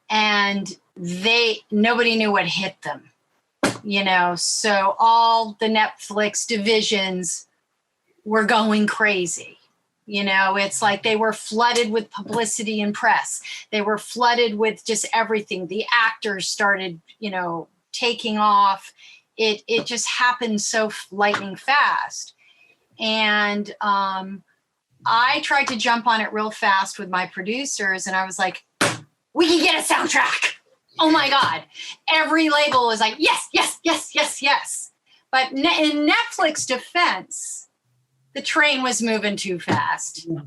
and nobody knew what hit them. You know, so all the Netflix divisions were going crazy. You know, it's like they were flooded with publicity and press. They were flooded with just everything. The actors started, you know, taking off. It just happened so lightning fast. And I tried to jump on it real fast with my producers, and I was like, we can get a soundtrack. Oh my God. Every label was like, yes, yes, yes, yes, yes. But in Netflix defense, the train was moving too fast. Yeah.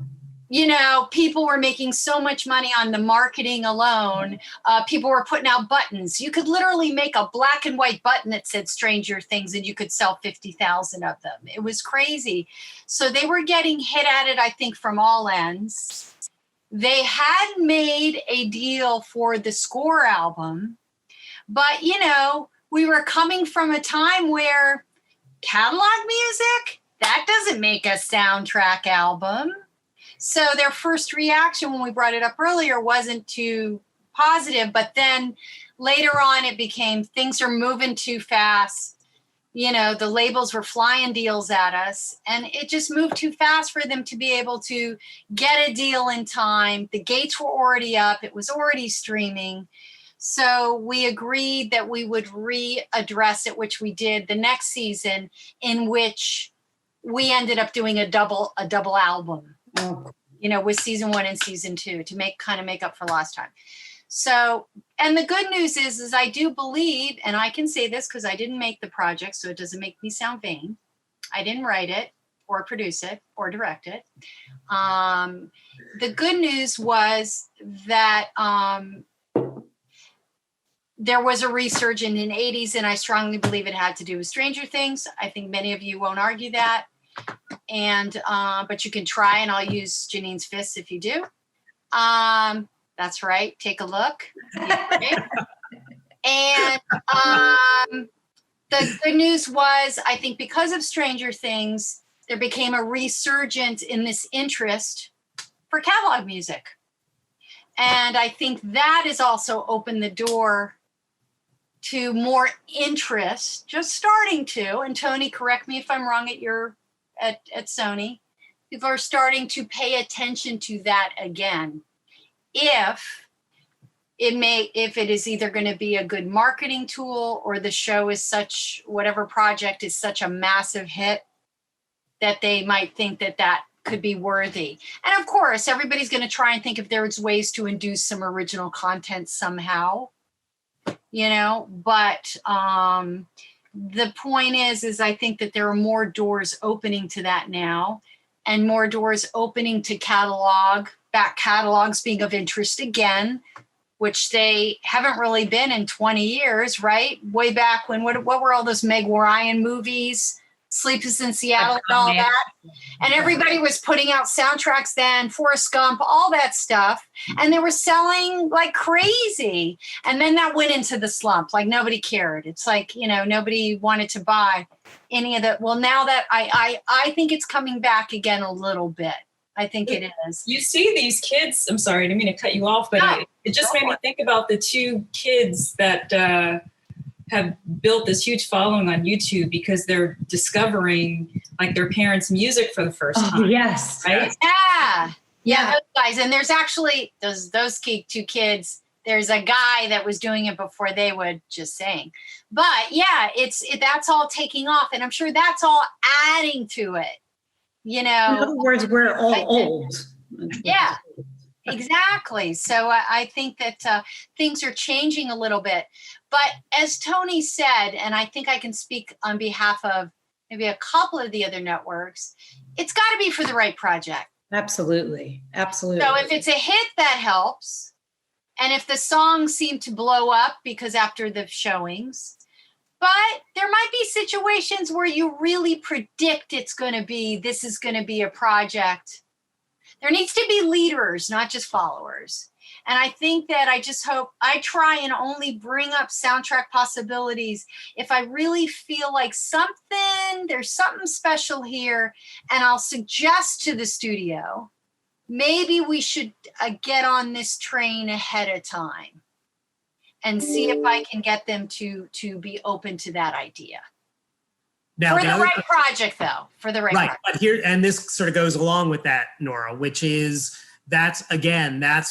You know, people were making so much money on the marketing alone. People were putting out buttons. You could literally make a black and white button that said Stranger Things and you could sell 50,000 of them. It was crazy. So they were getting hit at it, I think, from all ends. They had made a deal for the score album, but, you know, we were coming from a time where catalog music, that doesn't make a soundtrack album. So their first reaction when we brought it up earlier wasn't too positive, but then later on it became things are moving too fast. You know, the labels were flying deals at us, and it just moved too fast for them to be able to get a deal in time. The gates were already up. It was already streaming. So we agreed that we would readdress it, which we did the next season, in which we ended up doing a double album, you know, with season 1 and season 2 to make up for lost time. So, and the good news is I do believe, and I can say this because I didn't make the project, so it doesn't make me sound vain. I didn't write it or produce it or direct it. The good news was that there was a resurgence in the 80s, and I strongly believe it had to do with Stranger Things. I think many of you won't argue that. And, but you can try, and I'll use Janine's fists if you do. That's right. Take a look. And the good news was, I think because of Stranger Things, there became a resurgence in this interest for catalog music. And I think that has also opened the door to more interest, just starting to, and Tony, correct me if I'm wrong at Sony, people are starting to pay attention to that again. If it is either going to be a good marketing tool, or the show is whatever project is such a massive hit that they might think that could be worthy. And of course, everybody's going to try and think if there's ways to induce some original content somehow, but the point is I think that there are more doors opening to that now, and more doors opening to back catalogs being of interest again, which they haven't really been in 20 years, right? Way back when, what were all those Meg Ryan movies? Sleepless in Seattle and all that. And everybody was putting out soundtracks then, Forrest Gump, all that stuff. And they were selling like crazy. And then that went into the slump. Like nobody cared. It's like, nobody wanted to buy any of that. Well, now that I think it's coming back again a little bit. I think it is. You see these kids, I'm sorry, I didn't mean to cut you off, but it just made me think about the two kids that have built this huge following on YouTube because they're discovering like their parents' music for the first time. Yes. Right? Yeah, those guys. And there's actually those two kids. There's a guy that was doing it before they would just sing. But yeah, that's all taking off. And I'm sure that's all adding to it. In other words, we're all old. Yeah, exactly. So I think that things are changing a little bit. But as Tony said, and I think I can speak on behalf of maybe a couple of the other networks, it's got to be for the right project. Absolutely. Absolutely. So if it's a hit, that helps. And if the songs seem to blow up because after the showings, but there might be situations where you really predict this is going to be a project. There needs to be leaders, not just followers. And I think that I try and only bring up soundtrack possibilities if I really feel like there's something special here. And I'll suggest to the studio, maybe we should get on this train ahead of time and see if I can get them to be open to that idea. Now, for the right project, though, for the right project. But here, and this sort of goes along with that, Nora, which is that's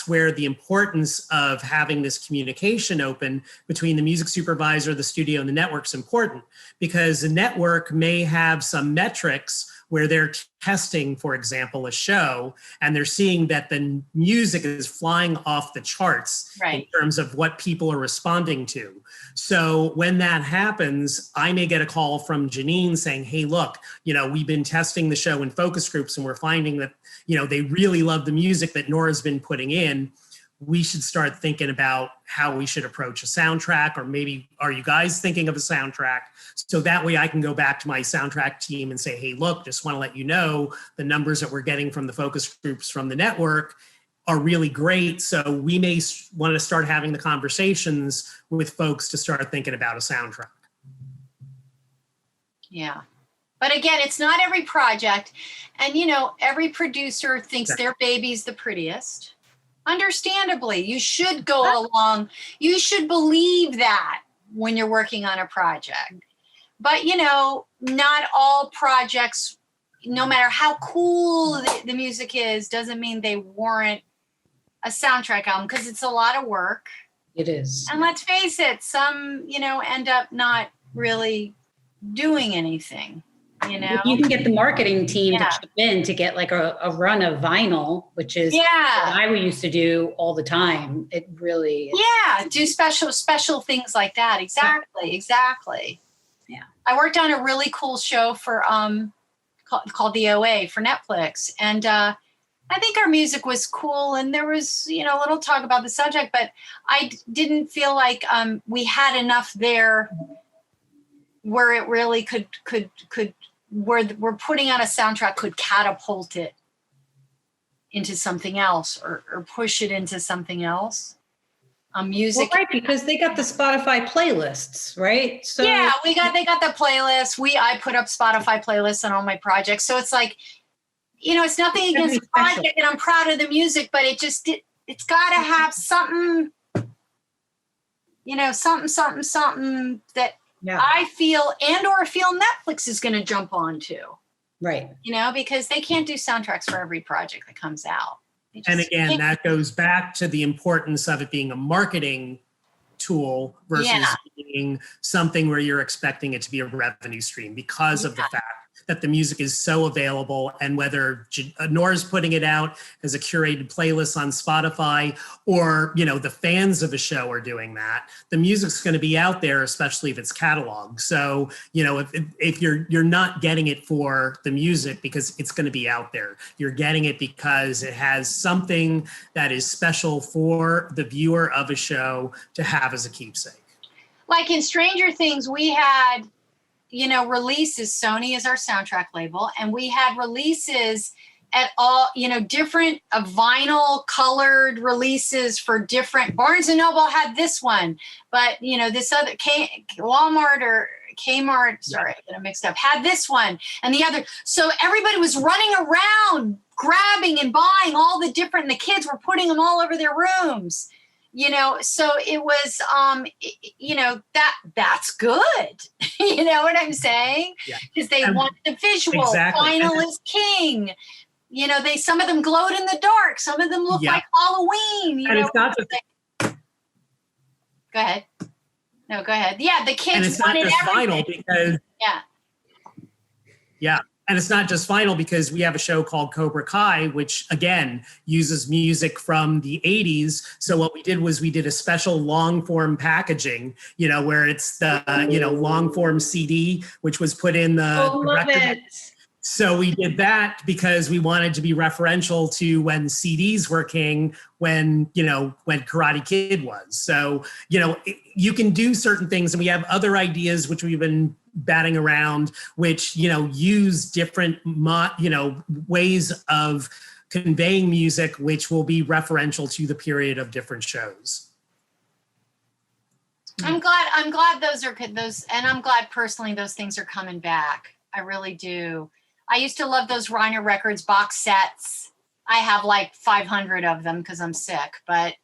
where the importance of having this communication open between the music supervisor, the studio, and the network is important, because the network may have some metrics where they're testing, for example, a show, and they're seeing that the music is flying off the charts in terms of what people are responding to. So when that happens, I may get a call from Janine saying, hey, look, we've been testing the show in focus groups and we're finding that, they really love the music that Nora's been putting in. We should start thinking about how we should approach a soundtrack, or maybe are you guys thinking of a soundtrack? So that way I can go back to my soundtrack team and say, hey, look, just want to let you know the numbers that we're getting from the focus groups from the network are really great. So we may want to start having the conversations with folks to start thinking about a soundtrack. Yeah. But again, it's not every project. And, every producer thinks their baby's the prettiest. Understandably, you should go along. You should believe that when you're working on a project. But, not all projects, no matter how cool the music is, doesn't mean they warrant a soundtrack album, because it's a lot of work. It is. And let's face it, some, end up not really doing anything. You can get the marketing team to chip in to get like a run of vinyl, which is what I used to do all the time. It really is. Yeah, do special things like that. Exactly. Yeah. I worked on a really cool show for called the OA for Netflix, and I think our music was cool, and there was a little talk about the subject, but I didn't feel like we had enough there where it really could where we're putting on a soundtrack could catapult it into something else or push it into something else. Music. Well, right, because they got the Spotify playlists, right? So yeah, they got the playlist. I put up Spotify playlists on all my projects. So it's like, it's nothing against the project, and I'm proud of the music, but it's got to have something something that Yeah. I feel Netflix is going to jump onto, Right. because they can't do soundtracks for every project that comes out. And again, that goes back to the importance of it being a marketing tool versus being something where you're expecting it to be a revenue stream because of the fact that the music is so available, and whether Nora's putting it out as a curated playlist on Spotify or, the fans of a show are doing that, the music's going to be out there, especially if it's cataloged. So, if you're not getting it for the music because it's going to be out there, you're getting it because it has something that is special for the viewer of a show to have as a keepsake. Like in Stranger Things, we had releases. Sony is our soundtrack label, and we had releases at all, different vinyl colored releases for different. Barnes and Noble had this one, but this other Walmart or Kmart, sorry, I got it mixed up, had this one and the other. So everybody was running around grabbing and buying all the different, and the kids were putting them all over their rooms. So it was, that's good. You know what I'm saying? Because they want the visual. Exactly. Vinyl is king. Some of them glowed in the dark. Some of them look like Halloween. And it's not just, Go ahead. No, go ahead. Yeah, the kids and it's not wanted just everything. vinyl because and it's not just vinyl because we have a show called Cobra Kai, which again uses music from the 80s. So what we did was we did a special long form packaging, where it's the, long form CD, which was put in the love record. it. So we did that because we wanted to be referential to when CDs were king, when Karate Kid was. So, you can do certain things, and we have other ideas which we've been batting around, which, use different, ways of conveying music, which will be referential to the period of different shows. I'm glad those, and I'm glad personally those things are coming back. I really do. I used to love those Reiner Records box sets. I have like 500 of them because I'm sick, but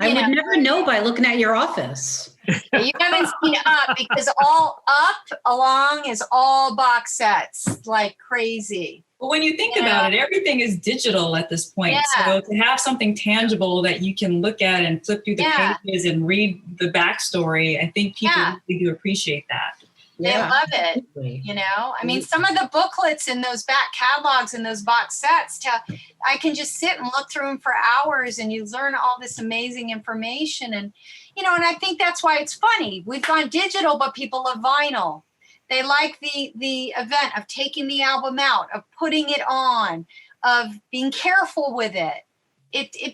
I would never know by looking at your office. You haven't seen Up because all Up along is all box sets like crazy. Well, when you think about it, everything is digital at this point. So to have something tangible that you can look at and flip through the pages and read the backstory, I think people really do appreciate that. They love it, I mean, some of the booklets in those back catalogs and those box sets, I can just sit and look through them for hours and you learn all this amazing information. And, and I think that's why it's funny. We've gone digital, but people love vinyl. They like the event of taking the album out, of putting it on, of being careful with it.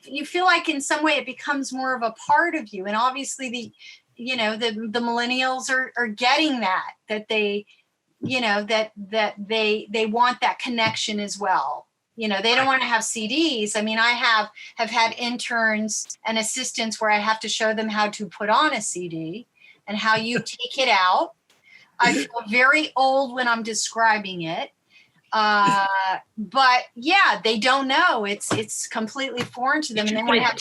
You feel like in some way it becomes more of a part of you. And obviously the millennials are getting that they, that they want that connection as well. They don't want to have CDs. I mean, I have had interns and assistants where I have to show them how to put on a CD and how you take it out. I feel very old when I'm describing it. But they don't know. It's completely foreign to them. And they want to have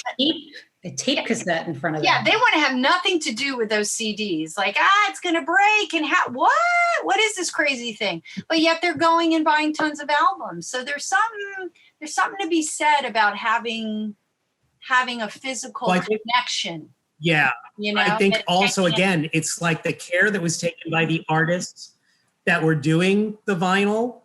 a tape cassette in front of them. Yeah, they want to have nothing to do with those CDs. Like, it's going to break and what is this crazy thing? But yet they're going and buying tons of albums. So there's something to be said about having a physical connection. Yeah. I think also, again, it's like the care that was taken by the artists that were doing the vinyl.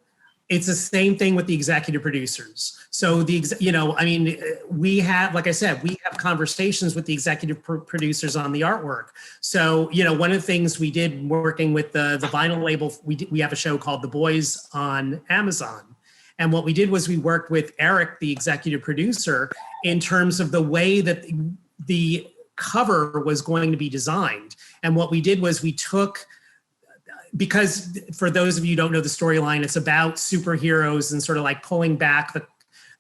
It's the same thing with the executive producers. So we have, like I said, we have conversations with the executive producers on the artwork. So, one of the things we did working with the vinyl label, we have a show called The Boys on Amazon. And what we did was we worked with Eric, the executive producer, in terms of the way that the cover was going to be designed. And what we did was we took, because for those of you who don't know the storyline, it's about superheroes and sort of like pulling back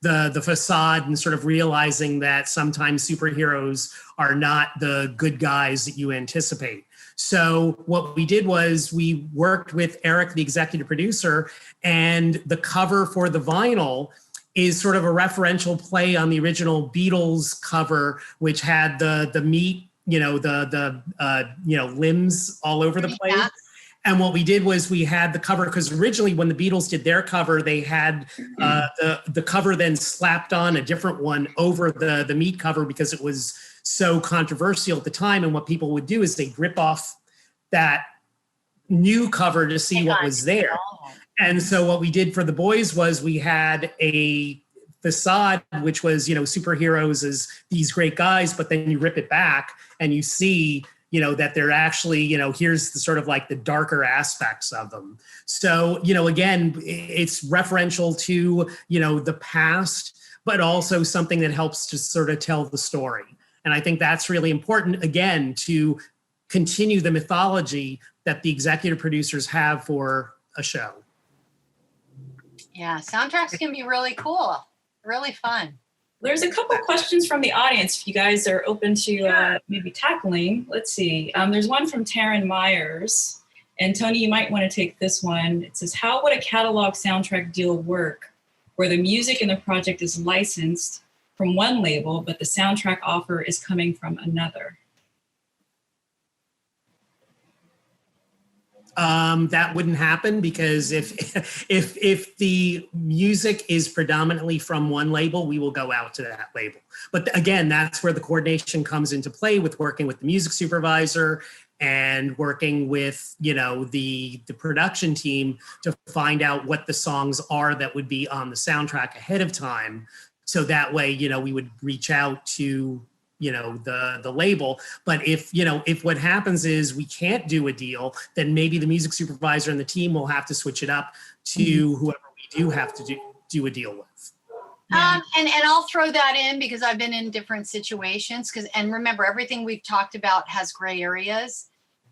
the facade and sort of realizing that sometimes superheroes are not the good guys that you anticipate. So what we did was we worked with Eric, the executive producer, and the cover for the vinyl is sort of a referential play on the original Beatles cover, which had the meat limbs all over the place. Yeah. And what we did was we had the cover, because originally when the Beatles did their cover, they had the cover then slapped on a different one over the meat cover because it was so controversial at the time. And what people would do is they'd rip off that new cover to see what was there. And so what we did for the boys was we had a facade, which was, superheroes as these great guys, but then you rip it back and you see that they're actually, here's the sort of like the darker aspects of them. So, again, it's referential to, the past, but also something that helps to sort of tell the story. And I think that's really important, again, to continue the mythology that the executive producers have for a show. Yeah, soundtracks can be really cool, really fun. There's a couple questions from the audience if you guys are open to maybe tackling. Let's see. There's one from Taryn Myers. And Tony, you might want to take this one. It says, how would a catalog soundtrack deal work where the music in the project is licensed from one label, but the soundtrack offer is coming from another? That wouldn't happen, because if the music is predominantly from one label, we will go out to that label. But again, that's where the coordination comes into play, with working with the music supervisor and working with, the production team to find out what the songs are that would be on the soundtrack ahead of time. So that way, we would reach out to the label. But if what happens is we can't do a deal, then maybe the music supervisor and the team will have to switch it up to whoever we do have to do a deal with. And I'll throw that in because I've been in different situations, and remember, everything we've talked about has gray areas.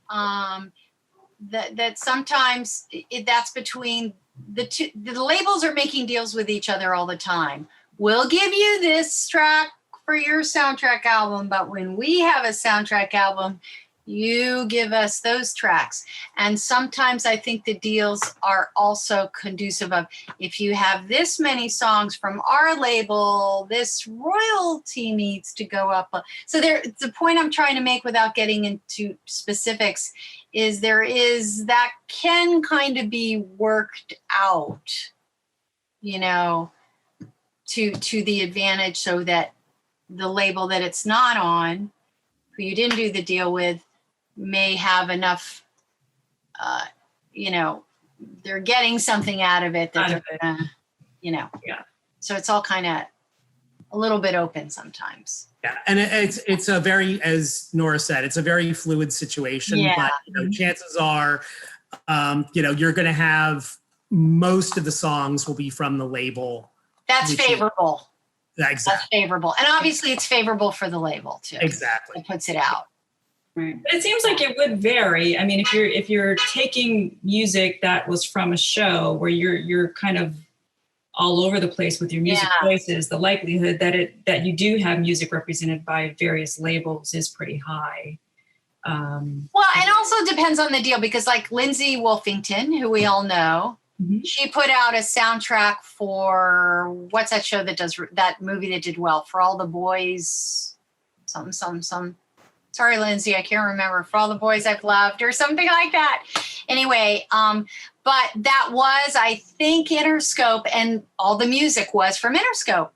That sometimes that's between the two. The labels are making deals with each other all the time. We'll give you this track for your soundtrack album, but when we have a soundtrack album, you give us those tracks. And sometimes I think the deals are also conducive of, if you have this many songs from our label, this royalty needs to go up. So the point I'm trying to make, without getting into specifics, is that can kind of be worked out, to the advantage, so that the label that it's not on, who you didn't do the deal with, may have enough, they're getting something out of it that they're gonna, Yeah. So it's all kind of a little bit open sometimes. Yeah, and it's a very, as Nora said, it's a very fluid situation. Yeah. But chances are, you're going to have most of the songs will be from the label. That's favorable. Exactly. That's favorable, and obviously it's favorable for the label too. Exactly. It puts it out. Right. But it seems like it would vary. I mean, if you're taking music that was from a show where you're kind of all over the place with your music choices, the likelihood that you do have music represented by various labels is pretty high. Well, and also depends on the deal, because like Lindsay Wolfington, who we all know, she put out a soundtrack for, what's that show that does that movie that did well, For All the Boys, some. Sorry, Lindsay, I can't remember. For All the Boys I've Loved, or something like that. Anyway, but that was, I think, Interscope, and all the music was from Interscope.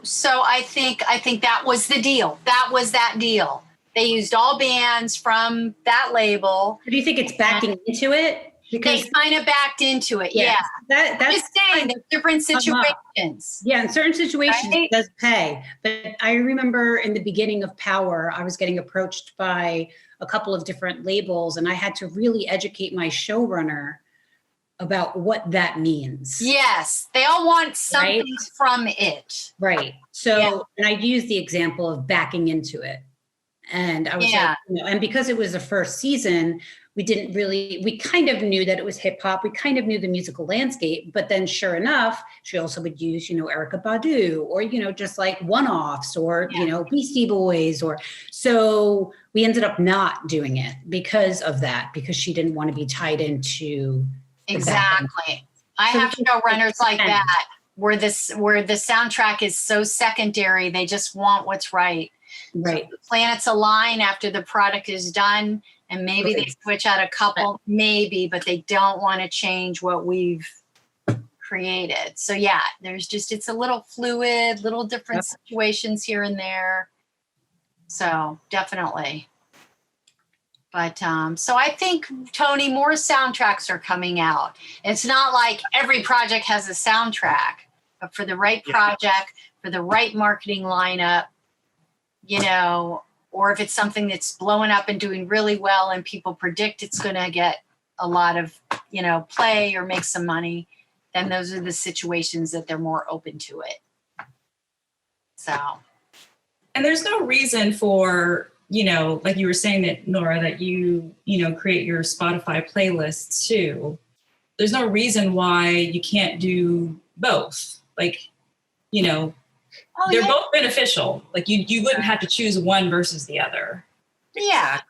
So I think that was the deal. That was that deal. They used all bands from that label. Do you think it's backing into it? Because they kind of backed into it. Yeah. That's just saying, there's different situations. Yeah, in certain situations Right? it does pay. But I remember in the beginning of Power, I was getting approached by a couple of different labels, and I had to really educate my showrunner about what that means. Yes, they all want something from it. Right. So, and I used the example of backing into it. And I was like, and because it was the first season, we kind of knew that it was hip hop. We kind of knew the musical landscape, but then sure enough, she also would use, Erykah Badu, or, just like one-offs, or, Beastie Boys, so we ended up not doing it because of that, because she didn't want to be tied into. Exactly. I have showrunners like that. where the soundtrack is so secondary, they just want what's right. Right. So the planets align after the product is done, and maybe they switch out a couple, maybe, but they don't want to change what we've created. So yeah, it's a little fluid, little different situations here and there. So definitely. But so I think, Tony, more soundtracks are coming out. It's not like every project has a soundtrack, but for the right project, for the right marketing lineup, or if it's something that's blowing up and doing really well and people predict it's going to get a lot of, play or make some money, then those are the situations that they're more open to it. So. And there's no reason for, like you were saying that, Nora, that you create your Spotify playlists too. There's no reason why you can't do both. Like, they're both beneficial. Like you wouldn't have to choose one versus the other. Yeah.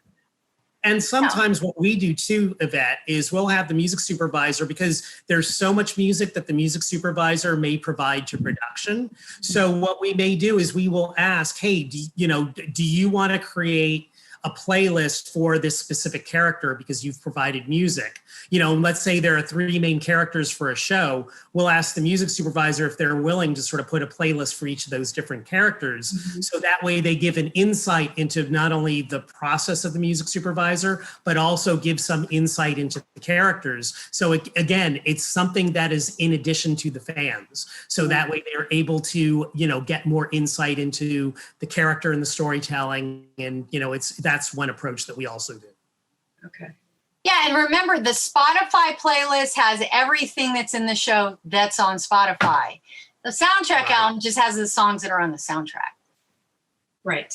And sometimes what we do too, Yvette, is we'll have the music supervisor, because there's so much music that the music supervisor may provide to production. So what we may do is we will ask, hey, do you want to create a playlist for this specific character because you've provided music? Let's say there are 3 main characters for a show. We'll ask the music supervisor if they're willing to sort of put a playlist for each of those different characters. Mm-hmm. So that way they give an insight into not only the process of the music supervisor, but also give some insight into the characters. So again, it's something that is in addition to the fans. So that way they're able to, get more insight into the character and the storytelling. And, that's one approach that we also do. Okay. Yeah, and remember, the Spotify playlist has everything that's in the show that's on Spotify. The soundtrack album just has the songs that are on the soundtrack. Right.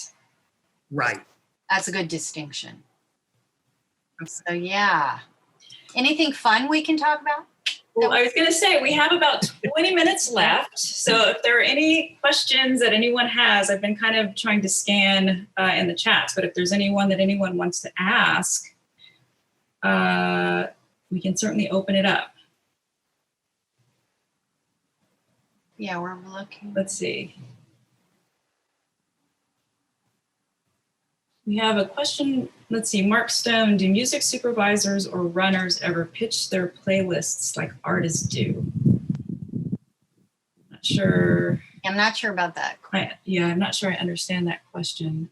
Right. That's a good distinction. So yeah. Anything fun we can talk about? Well, I was going to say, we have about 20 minutes left. So if there are any questions that anyone has, I've been kind of trying to scan in the chats, but if there's anyone that anyone wants to ask, we can certainly open it up. Yeah, we're looking. Let's see. We have a question. Let's see. Mark Stone, do music supervisors or runners ever pitch their playlists like artists do? Not sure. I'm not sure about that. I'm not sure I understand that question.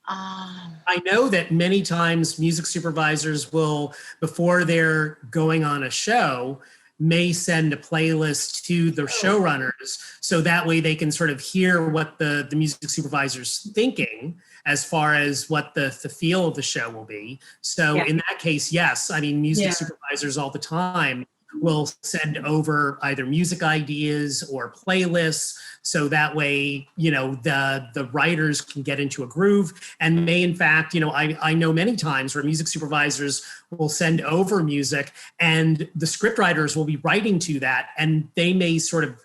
I know that many times music supervisors will, before they're going on a show, may send a playlist to the showrunners, so that way they can sort of hear what the music supervisor's thinking as far as what the feel of the show will be. So in that case, yes, I mean, music supervisors all the time will send over either music ideas or playlists, so that way, the writers can get into a groove, and may, in fact, I know many times where music supervisors will send over music and the script writers will be writing to that, and they may sort of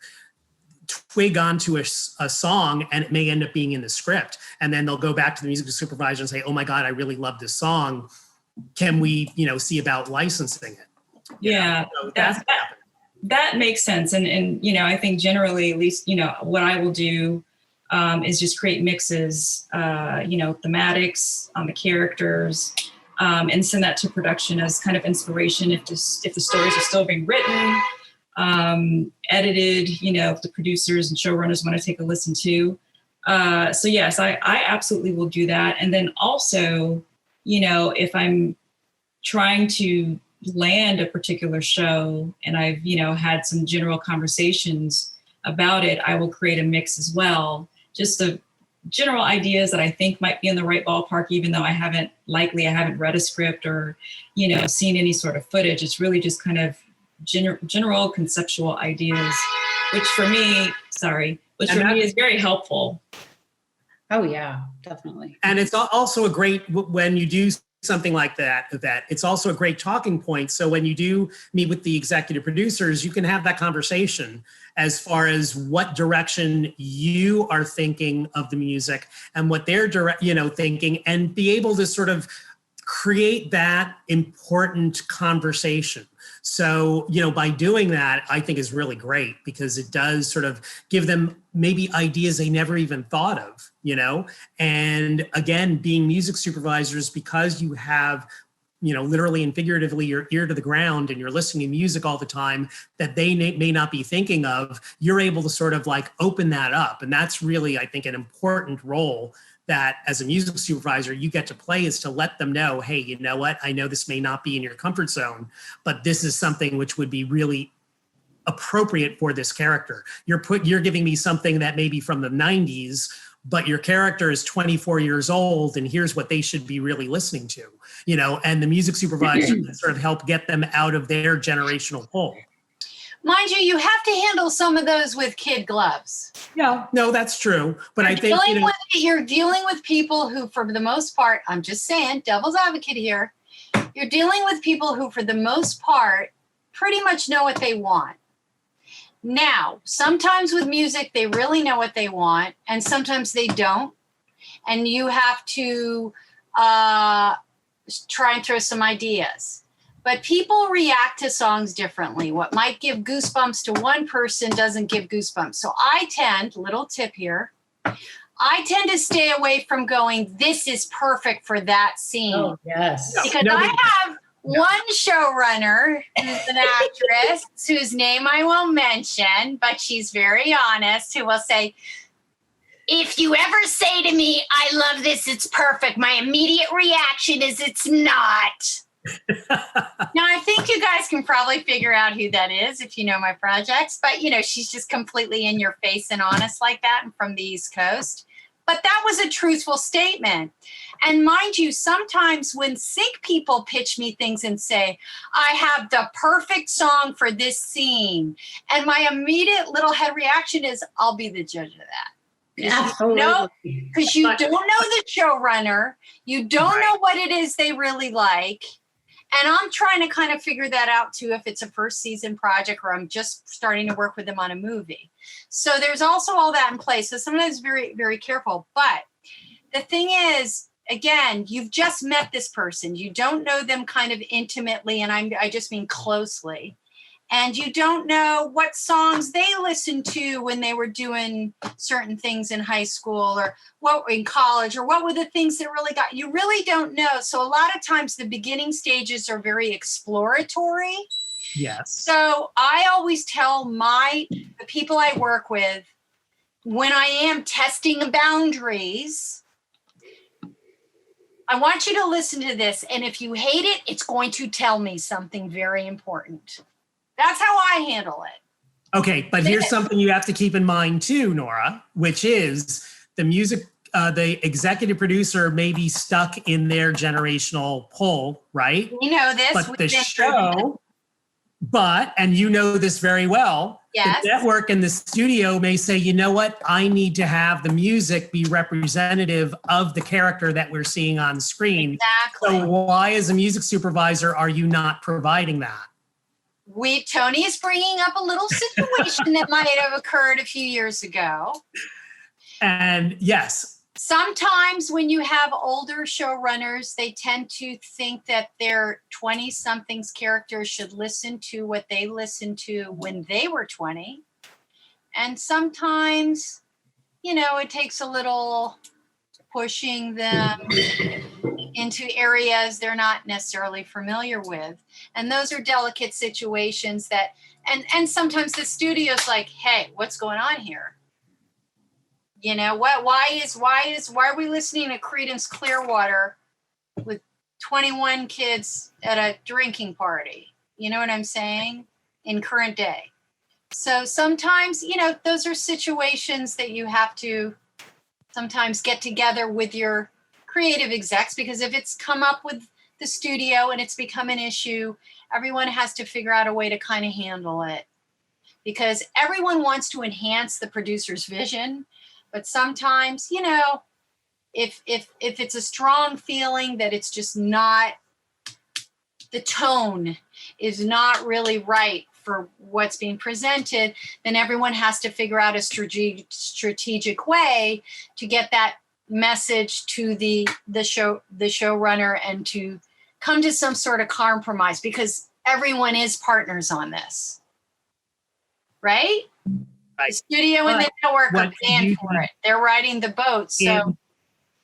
twig onto a song, and it may end up being in the script, and then they'll go back to the music supervisor and say, oh my God, I really love this song. Can we, see about licensing it? Yeah, So that makes sense. And I think generally, at least, what I will do is just create mixes, thematics on the characters, and send that to production as kind of inspiration if the stories are still being written, edited, if the producers and showrunners want to take a listen to. So yes, I absolutely will do that. And then also, if I'm trying to land a particular show and I've, had some general conversations about it, I will create a mix as well. Just the general ideas that I think might be in the right ballpark, even though I haven't read a script or, seen any sort of footage. It's really just kind of general conceptual ideas, which for me is very helpful. Oh yeah, definitely. And it's also a great, when you do something like that, it's also a great talking point. So when you do meet with the executive producers, you can have that conversation as far as what direction you are thinking of the music and what they're thinking, and be able to sort of create that important conversation. So, by doing that, I think is really great because it does sort of give them maybe ideas they never even thought of, and again, being music supervisors, because you have literally and figuratively your ear to the ground and you're listening to music all the time that they may not be thinking of, you're able to sort of like open that up. And that's really, I think, an important role that as a music supervisor you get to play, is to let them know, hey, you know what? I know this may not be in your comfort zone, but this is something which would be really appropriate for this character. You're giving me something that may be from the 90s, but your character is 24 years old and here's what they should be really listening to, and the music supervisor can sort of help get them out of their generational hole. Mind you, you have to handle some of those with kid gloves. Yeah, no, that's true. But I think you're dealing with people who, for the most part, I'm just saying, devil's advocate here, you're dealing with people who, for the most part, pretty much know what they want. Now, sometimes with music, they really know what they want, and sometimes they don't. And you have to try and throw some ideas. But people react to songs differently. What might give goosebumps to one person doesn't give goosebumps. So little tip here, I tend to stay away from going, this is perfect for that scene. Oh, yes. Because I have one showrunner who's an actress whose name I won't mention, but she's very honest, who will say, if you ever say to me, I love this, it's perfect, my immediate reaction is it's not. Now, I think you guys can probably figure out who that is if you know my projects, but she's just completely in your face and honest like that and from the East Coast. But that was a truthful statement. And mind you, sometimes when sync people pitch me things and say, I have the perfect song for this scene, and my immediate little head reaction is, I'll be the judge of that. Absolutely. Because you don't know the showrunner, you don't know what it is they really like. And I'm trying to kind of figure that out too, if it's a first season project or I'm just starting to work with them on a movie. So there's also all that in place. So sometimes very, very careful. But the thing is, again, you've just met this person. You don't know them kind of intimately, and I just mean closely. And you don't know what songs they listened to when they were doing certain things in high school or what in college, or what were the things that really got you. Really don't know. So a lot of times the beginning stages are very exploratory. Yes. So I always tell the people I work with, when I am testing boundaries, I want you to listen to this. And if you hate it, it's going to tell me something very important. That's how I handle it. Okay, but here's something you have to keep in mind too, Nora, which is the executive producer may be stuck in their generational pull, right? You know this. But the show, and you know this very well, yes. The network and the studio may say, you know what, I need to have the music be representative of the character that we're seeing on screen. Exactly. So why, as a music supervisor, are you not providing that? Tony is bringing up a little situation that might have occurred a few years ago. And yes. Sometimes when you have older showrunners, they tend to think that their 20-somethings characters should listen to what they listened to when they were 20. And sometimes, it takes a little pushing them into areas they're not necessarily familiar with. And those are delicate situations that, and sometimes the studio's like, hey, what's going on here? Why are we listening to Creedence Clearwater with 21 kids at a drinking party? You know what I'm saying? In current day. So sometimes, those are situations that you have to sometimes get together with your creative execs, because if it's come up with the studio and it's become an issue, everyone has to figure out a way to kind of handle it, because everyone wants to enhance the producer's vision. But sometimes, if it's a strong feeling that it's just not, the tone is not really right for what's being presented, then everyone has to figure out a strategic way to get that message to the showrunner and to come to some sort of compromise. Because everyone is partners on this, right? Right. The studio and the network are what paying you for it. They're riding the boat. So,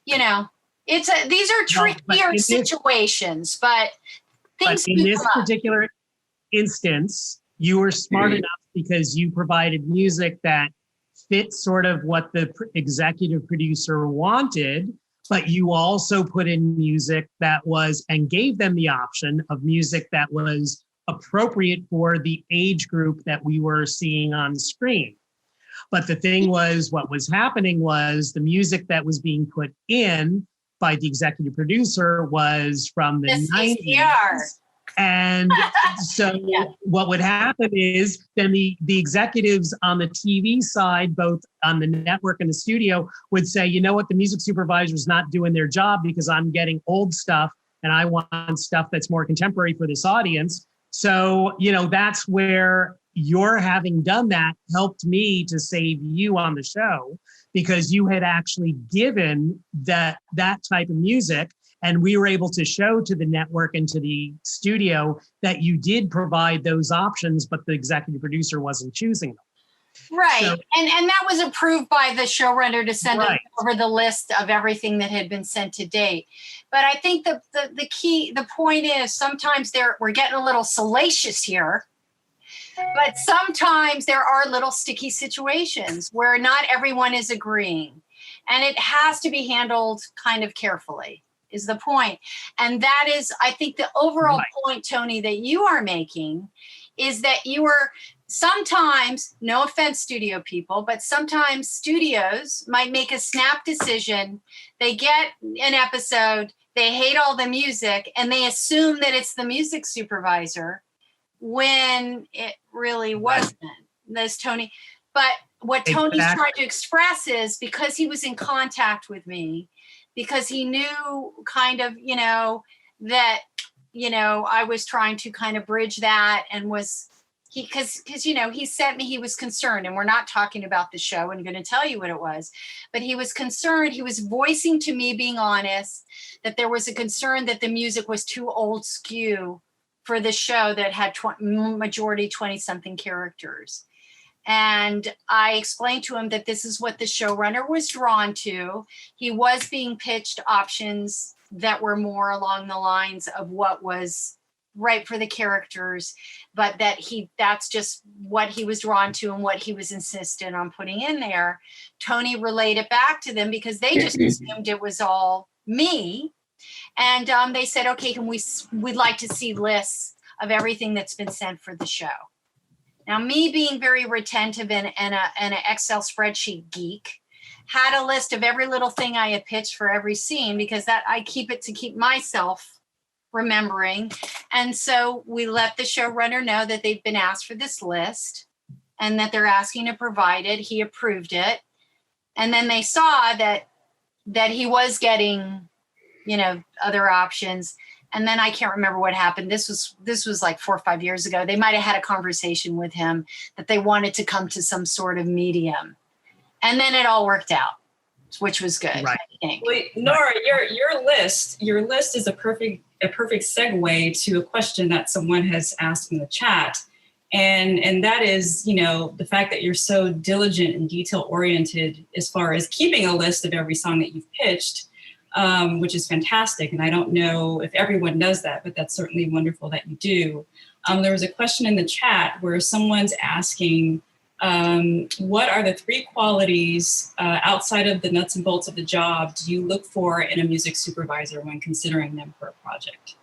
these are trickier situations, but things in do this come up. particular instance, you were smart enough because you provided music that fit sort of what the executive producer wanted, but you also put in music that was, and gave them the option of music that was appropriate for the age group that we were seeing on screen. But the thing was, what was happening was the music that was being put in by the executive producer was from the This 90s. ACR. And so what would happen is then the executives on the TV side, both on the network and the studio, would say, you know what, the music supervisor is not doing their job because I'm getting old stuff and I want stuff that's more contemporary for this audience. So, that's where your having done that helped me to save you on the show, because you had actually given that type of music. And we were able to show to the network and to the studio that you did provide those options, but the executive producer wasn't choosing them. Right. So, and that was approved by the showrunner to send Right. over the list of everything that had been sent to date. But I think the point is sometimes we're getting a little salacious here, but sometimes there are little sticky situations where not everyone is agreeing. And it has to be handled kind of carefully, is the point. And that is, I think, the overall Right. point, Tony, that you are making is that you are sometimes, no offense, studio people, but sometimes studios might make a snap decision. They get an episode, they hate all the music, and they assume that it's the music supervisor when it really wasn't. There's Tony. But what Tony's trying to express is, because he was in contact with me, because he knew kind of, that, I was trying to kind of bridge that, and because he sent me, he was concerned, and we're not talking about the show and going to tell you what it was, but he was concerned. He was voicing to me, being honest, that there was a concern that the music was too old skew for the show that had majority 20-something characters. And I explained to him that this is what the showrunner was drawn to. He was being pitched options that were more along the lines of what was right for the characters, but that's just what he was drawn to and what he was insistent on putting in there. Tony relayed it back to them because they just assumed it was all me. And they said, okay, we'd like to see lists of everything that's been sent for the show. Now, me being very retentive and an Excel spreadsheet geek, had a list of every little thing I had pitched for every scene, because that I keep it to keep myself remembering. And so we let the showrunner know that they've been asked for this list and that they're asking to provide it. He approved it. And then they saw that he was getting, other options. And then I can't remember what happened. This was like 4 or 5 years ago. They might have had a conversation with him that they wanted to come to some sort of medium. And then it all worked out, which was good. Right. I think. Wait, Nora, your list is a perfect segue to a question that someone has asked in the chat. And that is, the fact that you're so diligent and detail oriented as far as keeping a list of every song that you've pitched, which is fantastic. And I don't know if everyone does that, but that's certainly wonderful that you do. There was a question in the chat where someone's asking, what are the 3 qualities outside of the nuts and bolts of the job do you look for in a music supervisor when considering them for a project?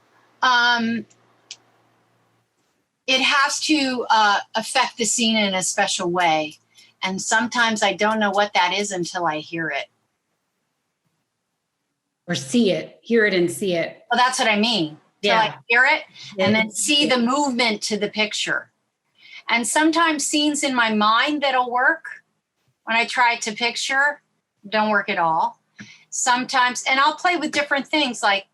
It has to affect the scene in a special way. And sometimes I don't know what that is until I hear it. Or hear it and see it. Well, that's what I mean. Yeah. So I hear it and then see the movement to the picture. And sometimes scenes in my mind that'll work when I try to picture don't work at all. Sometimes, and I'll play with different things like,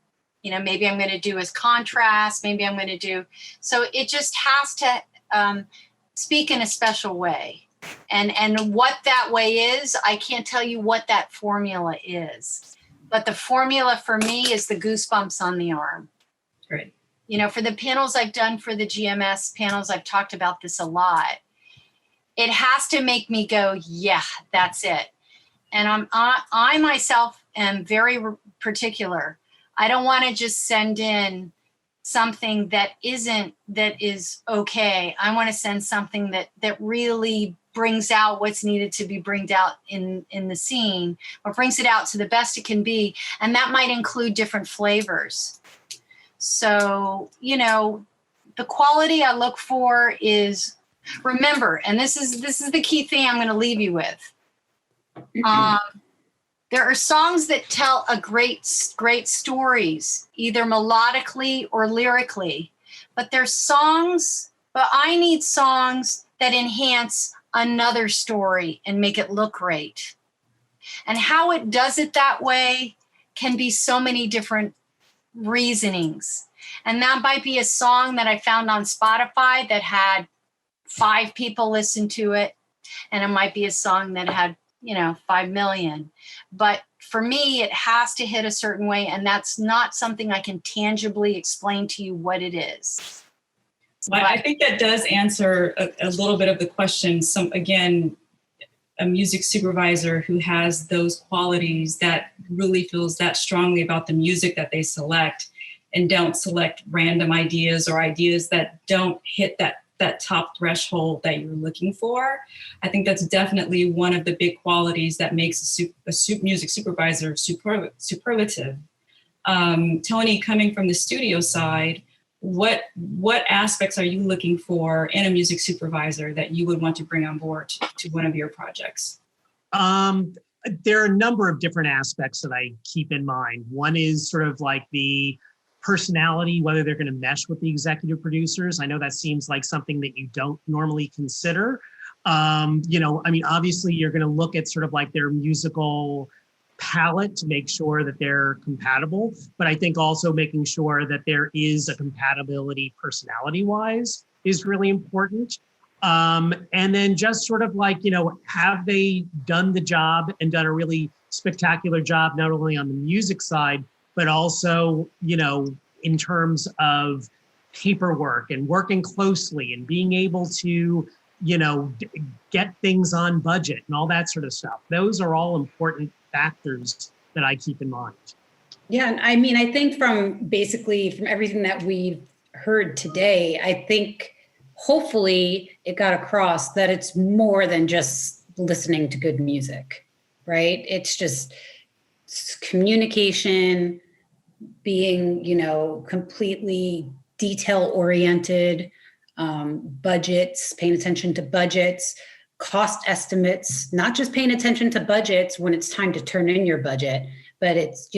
maybe I'm going to do as contrast, maybe I'm going to do, so it just has to speak in a special way. And what that way is, I can't tell you what that formula is. But the formula for me is the goosebumps on the arm. Great. For the panels I've done for the GMS panels, I've talked about this a lot. It has to make me go, yeah, that's it. And I myself am very particular. I don't want to just send in something that is okay. I want to send something that really brings out what's needed to be bring out in the scene, or brings it out to the best it can be. And that might include different flavors. So, the quality I look for is, remember, and this is the key thing I'm going to leave you with. There are songs that tell a great stories, either melodically or lyrically, but I need songs that enhance another story and make it look great. And how it does it that way can be so many different reasonings. And that might be a song that I found on Spotify that had 5 people listen to it. And it might be a song that had, 5 million. But for me, it has to hit a certain way. And that's not something I can tangibly explain to you what it is. Well, I think that does answer a little bit of the question. A music supervisor who has those qualities, that really feels that strongly about the music that they select, and don't select random ideas or ideas that don't hit that top threshold that you're looking for. I think that's definitely one of the big qualities that makes a music supervisor superlative. Tony, coming from the studio side, what aspects are you looking for in a music supervisor that you would want to bring on board to one of your projects? There are a number of different aspects that I keep in mind. One is sort of like the personality, whether they're going to mesh with the executive producers. I know that seems like something that you don't normally consider. Obviously you're going to look at sort of like their musical palette to make sure that they're compatible, but I think also making sure that there is a compatibility personality-wise is really important. And then just sort of like, have they done the job and done a really spectacular job, not only on the music side, but also, in terms of paperwork and working closely and being able to, get things on budget and all that sort of stuff. Those are all important factors that I keep in mind. Yeah, and I think from everything that we've heard today, I think hopefully it got across that it's more than just listening to good music, right? It's communication, being, completely detail oriented, budgets, paying attention to budgets, cost estimates, not just paying attention to budgets when it's time to turn in your budget, but it's,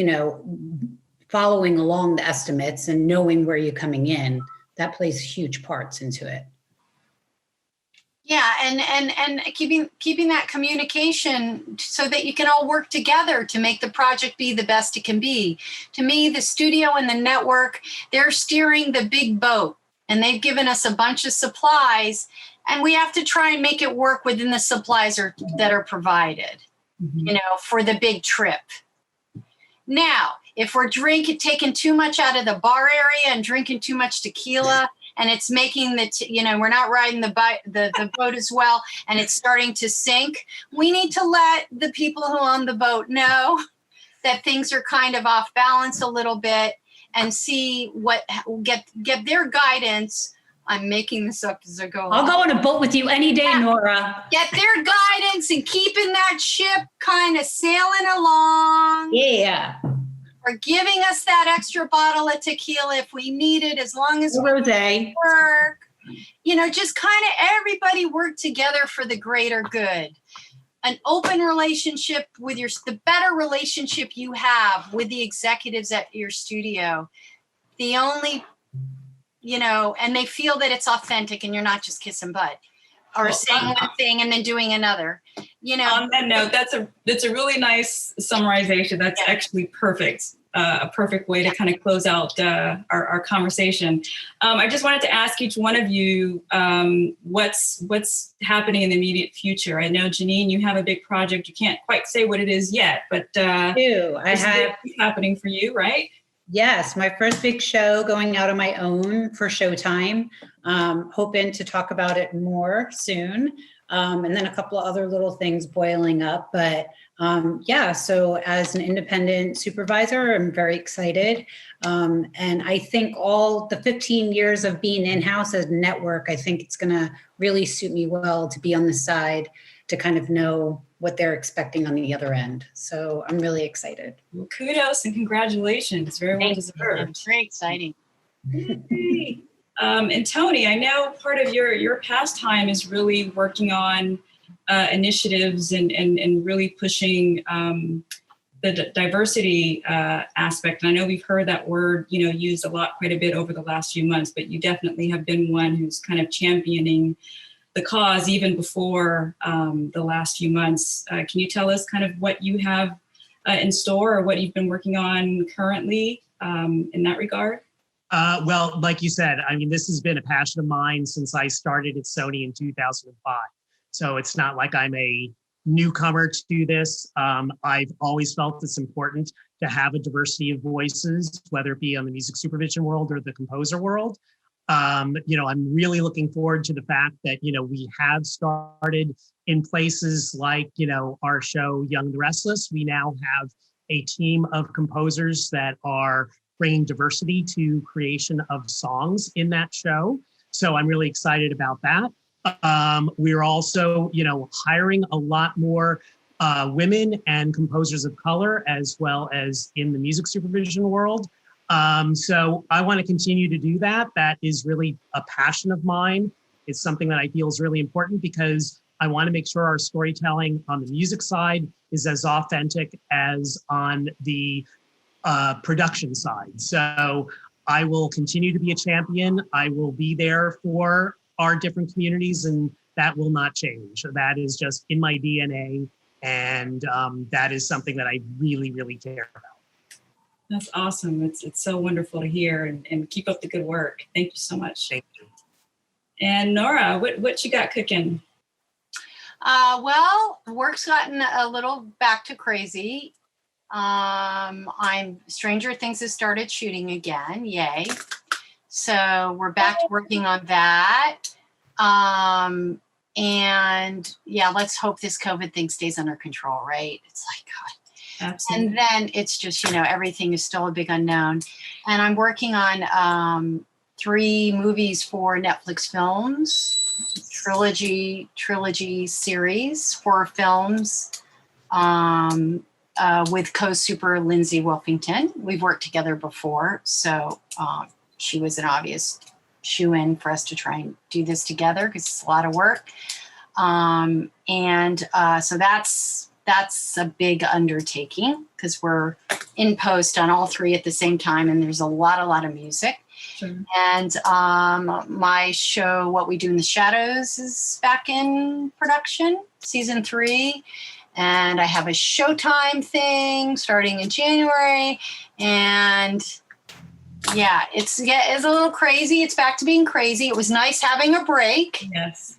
following along the estimates and knowing where you're coming in. That plays huge parts into it. Yeah, and keeping that communication so that you can all work together to make the project be the best it can be. To me, the studio and the network, they're steering the big boat, and they've given us a bunch of supplies, and we have to try and make it work within the supplies that are provided, for the big trip. Now, if we're taking too much out of the bar area and drinking too much tequila, and it's making we're not riding the boat as well, and it's starting to sink, we need to let the people who own the boat know that things are kind of off balance a little bit, and see get their guidance. I'm making this up as I go. I'll go on a boat with you any day, Nora. Get their guidance and keeping that ship kind of sailing along. Yeah. Or giving us that extra bottle of tequila if we need it, as long as we work. Just kind of everybody work together for the greater good. An open relationship with the better relationship you have with the executives at your studio. And they feel that it's authentic and you're not just kissing butt or saying one thing and then doing another. On that note, that's a really nice summarization. That's actually perfect. A perfect way to kind of close out our conversation. I just wanted to ask each one of you what's happening in the immediate future. I know, Janine, you have a big project. You can't quite say what it is yet, but I have happening for you, right? Yes, my first big show going out on my own for Showtime. Hoping to talk about it more soon. And then a couple of other little things boiling up. But yeah, so as an independent supervisor, I'm very excited. And I think all the 15 years of being in-house as a network, I think it's going to really suit me well to be on the side to kind of know what they're expecting on the other end. So I'm really excited. Well, kudos and congratulations. Very well deserved. Very exciting. And Tony, I know part of your pastime is really working on initiatives and really pushing the diversity aspect. And I know we've heard that word, used quite a bit over the last few months, but you definitely have been one who's kind of championing the cause even before the last few months. Can you tell us kind of what you have in store or what you've been working on currently in that regard? Well, like you said, I mean, this has been a passion of mine since I started at Sony in 2005. So it's not like I'm a newcomer to this. I've always felt it's important to have a diversity of voices, whether it be on the music supervision world or the composer world. I'm really looking forward to the fact that, we have started in places like, our show Young and the Restless. We now have a team of composers that are bringing diversity to creation of songs in that show. So I'm really excited about that. We're also, hiring a lot more women and composers of color, as well as in the music supervision world. So I want to continue to do that. That is really a passion of mine. It's something that I feel is really important because I want to make sure our storytelling on the music side is as authentic as on the production side. So I will continue to be a champion. I will be there for our different communities, and that will not change. That is just in my DNA, and that is something that I really, really care about. That's awesome. It's so wonderful to hear, and keep up the good work. Thank you so much. Thank you. And Nora, what you got cooking? Well, work's gotten a little back to crazy. Stranger Things has started shooting again. Yay. So we're back to working on that. And yeah, let's hope this COVID thing stays under control, right? It's like, God. Absolutely. And then it's just, everything is still a big unknown. And I'm working on 3 movies for Netflix Films, trilogy series, 4 films with co-super Lindsay Wolfington. We've worked together before, so she was an obvious shoe-in for us to try and do this together because it's a lot of work. So that's a big undertaking because we're in post on all 3 at the same time, and there's a lot of music. Sure. And my show, What We Do in the Shadows, is back in production, season 3. And I have a Showtime thing starting in January. And yeah, it's a little crazy. It's back to being crazy. It was nice having a break. Yes.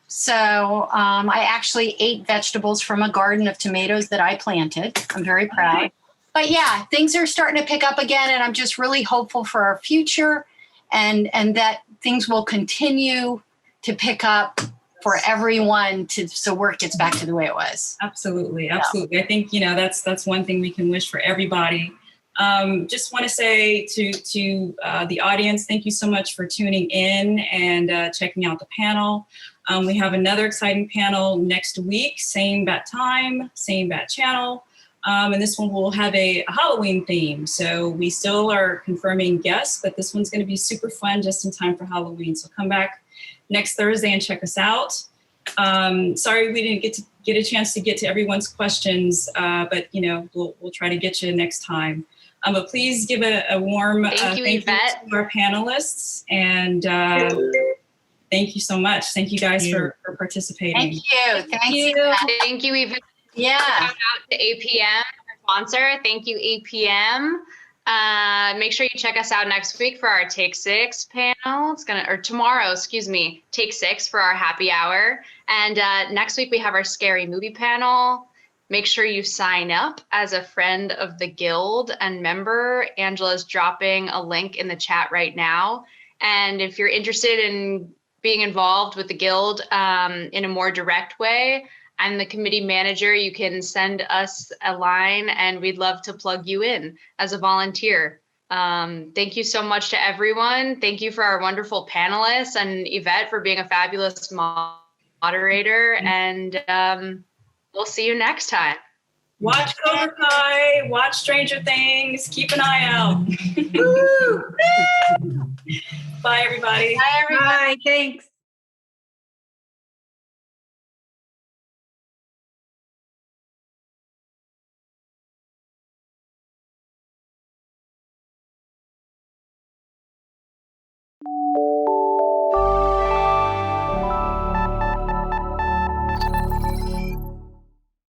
So I actually ate vegetables from a garden of tomatoes that I planted. I'm very proud. Okay. But yeah, things are starting to pick up again, and I'm just really hopeful for our future and that things will continue to pick up for everyone so work gets back to the way it was. Absolutely. I think, that's one thing we can wish for everybody. Just want to say to the audience, thank you so much for tuning in and checking out the panel. We have another exciting panel next week, same bat time, same bat channel. And this one will have a Halloween theme. So we still are confirming guests, but this one's going to be super fun just in time for Halloween. So come back next Thursday and check us out. Sorry we didn't get a chance to get to everyone's questions, but we'll try to get you next time. But please give a warm thank you, Yvette. To our panelists, and thank you so much. Thank you guys for participating. Thank you. Thank you, Yvette. Yeah. Shout out to APM, our sponsor. Thank you, APM. Make sure you check us out next week for our Take 6 panel. Tomorrow, Take 6 for our happy hour. And next week we have our scary movie panel. make sure you sign up as a friend of the Guild and member. Angela's dropping a link in the chat right now. And if you're interested in being involved with the Guild in a more direct way, I'm the committee manager. You can send us a line and we'd love to plug you in as a volunteer. Thank you so much to everyone. Thank you for our wonderful panelists and Yvette for being a fabulous moderator. And we'll see you next time. Watch Cobra Kai, watch Stranger Things, keep an eye out. Bye, everybody. Bye, everybody. Bye, thanks.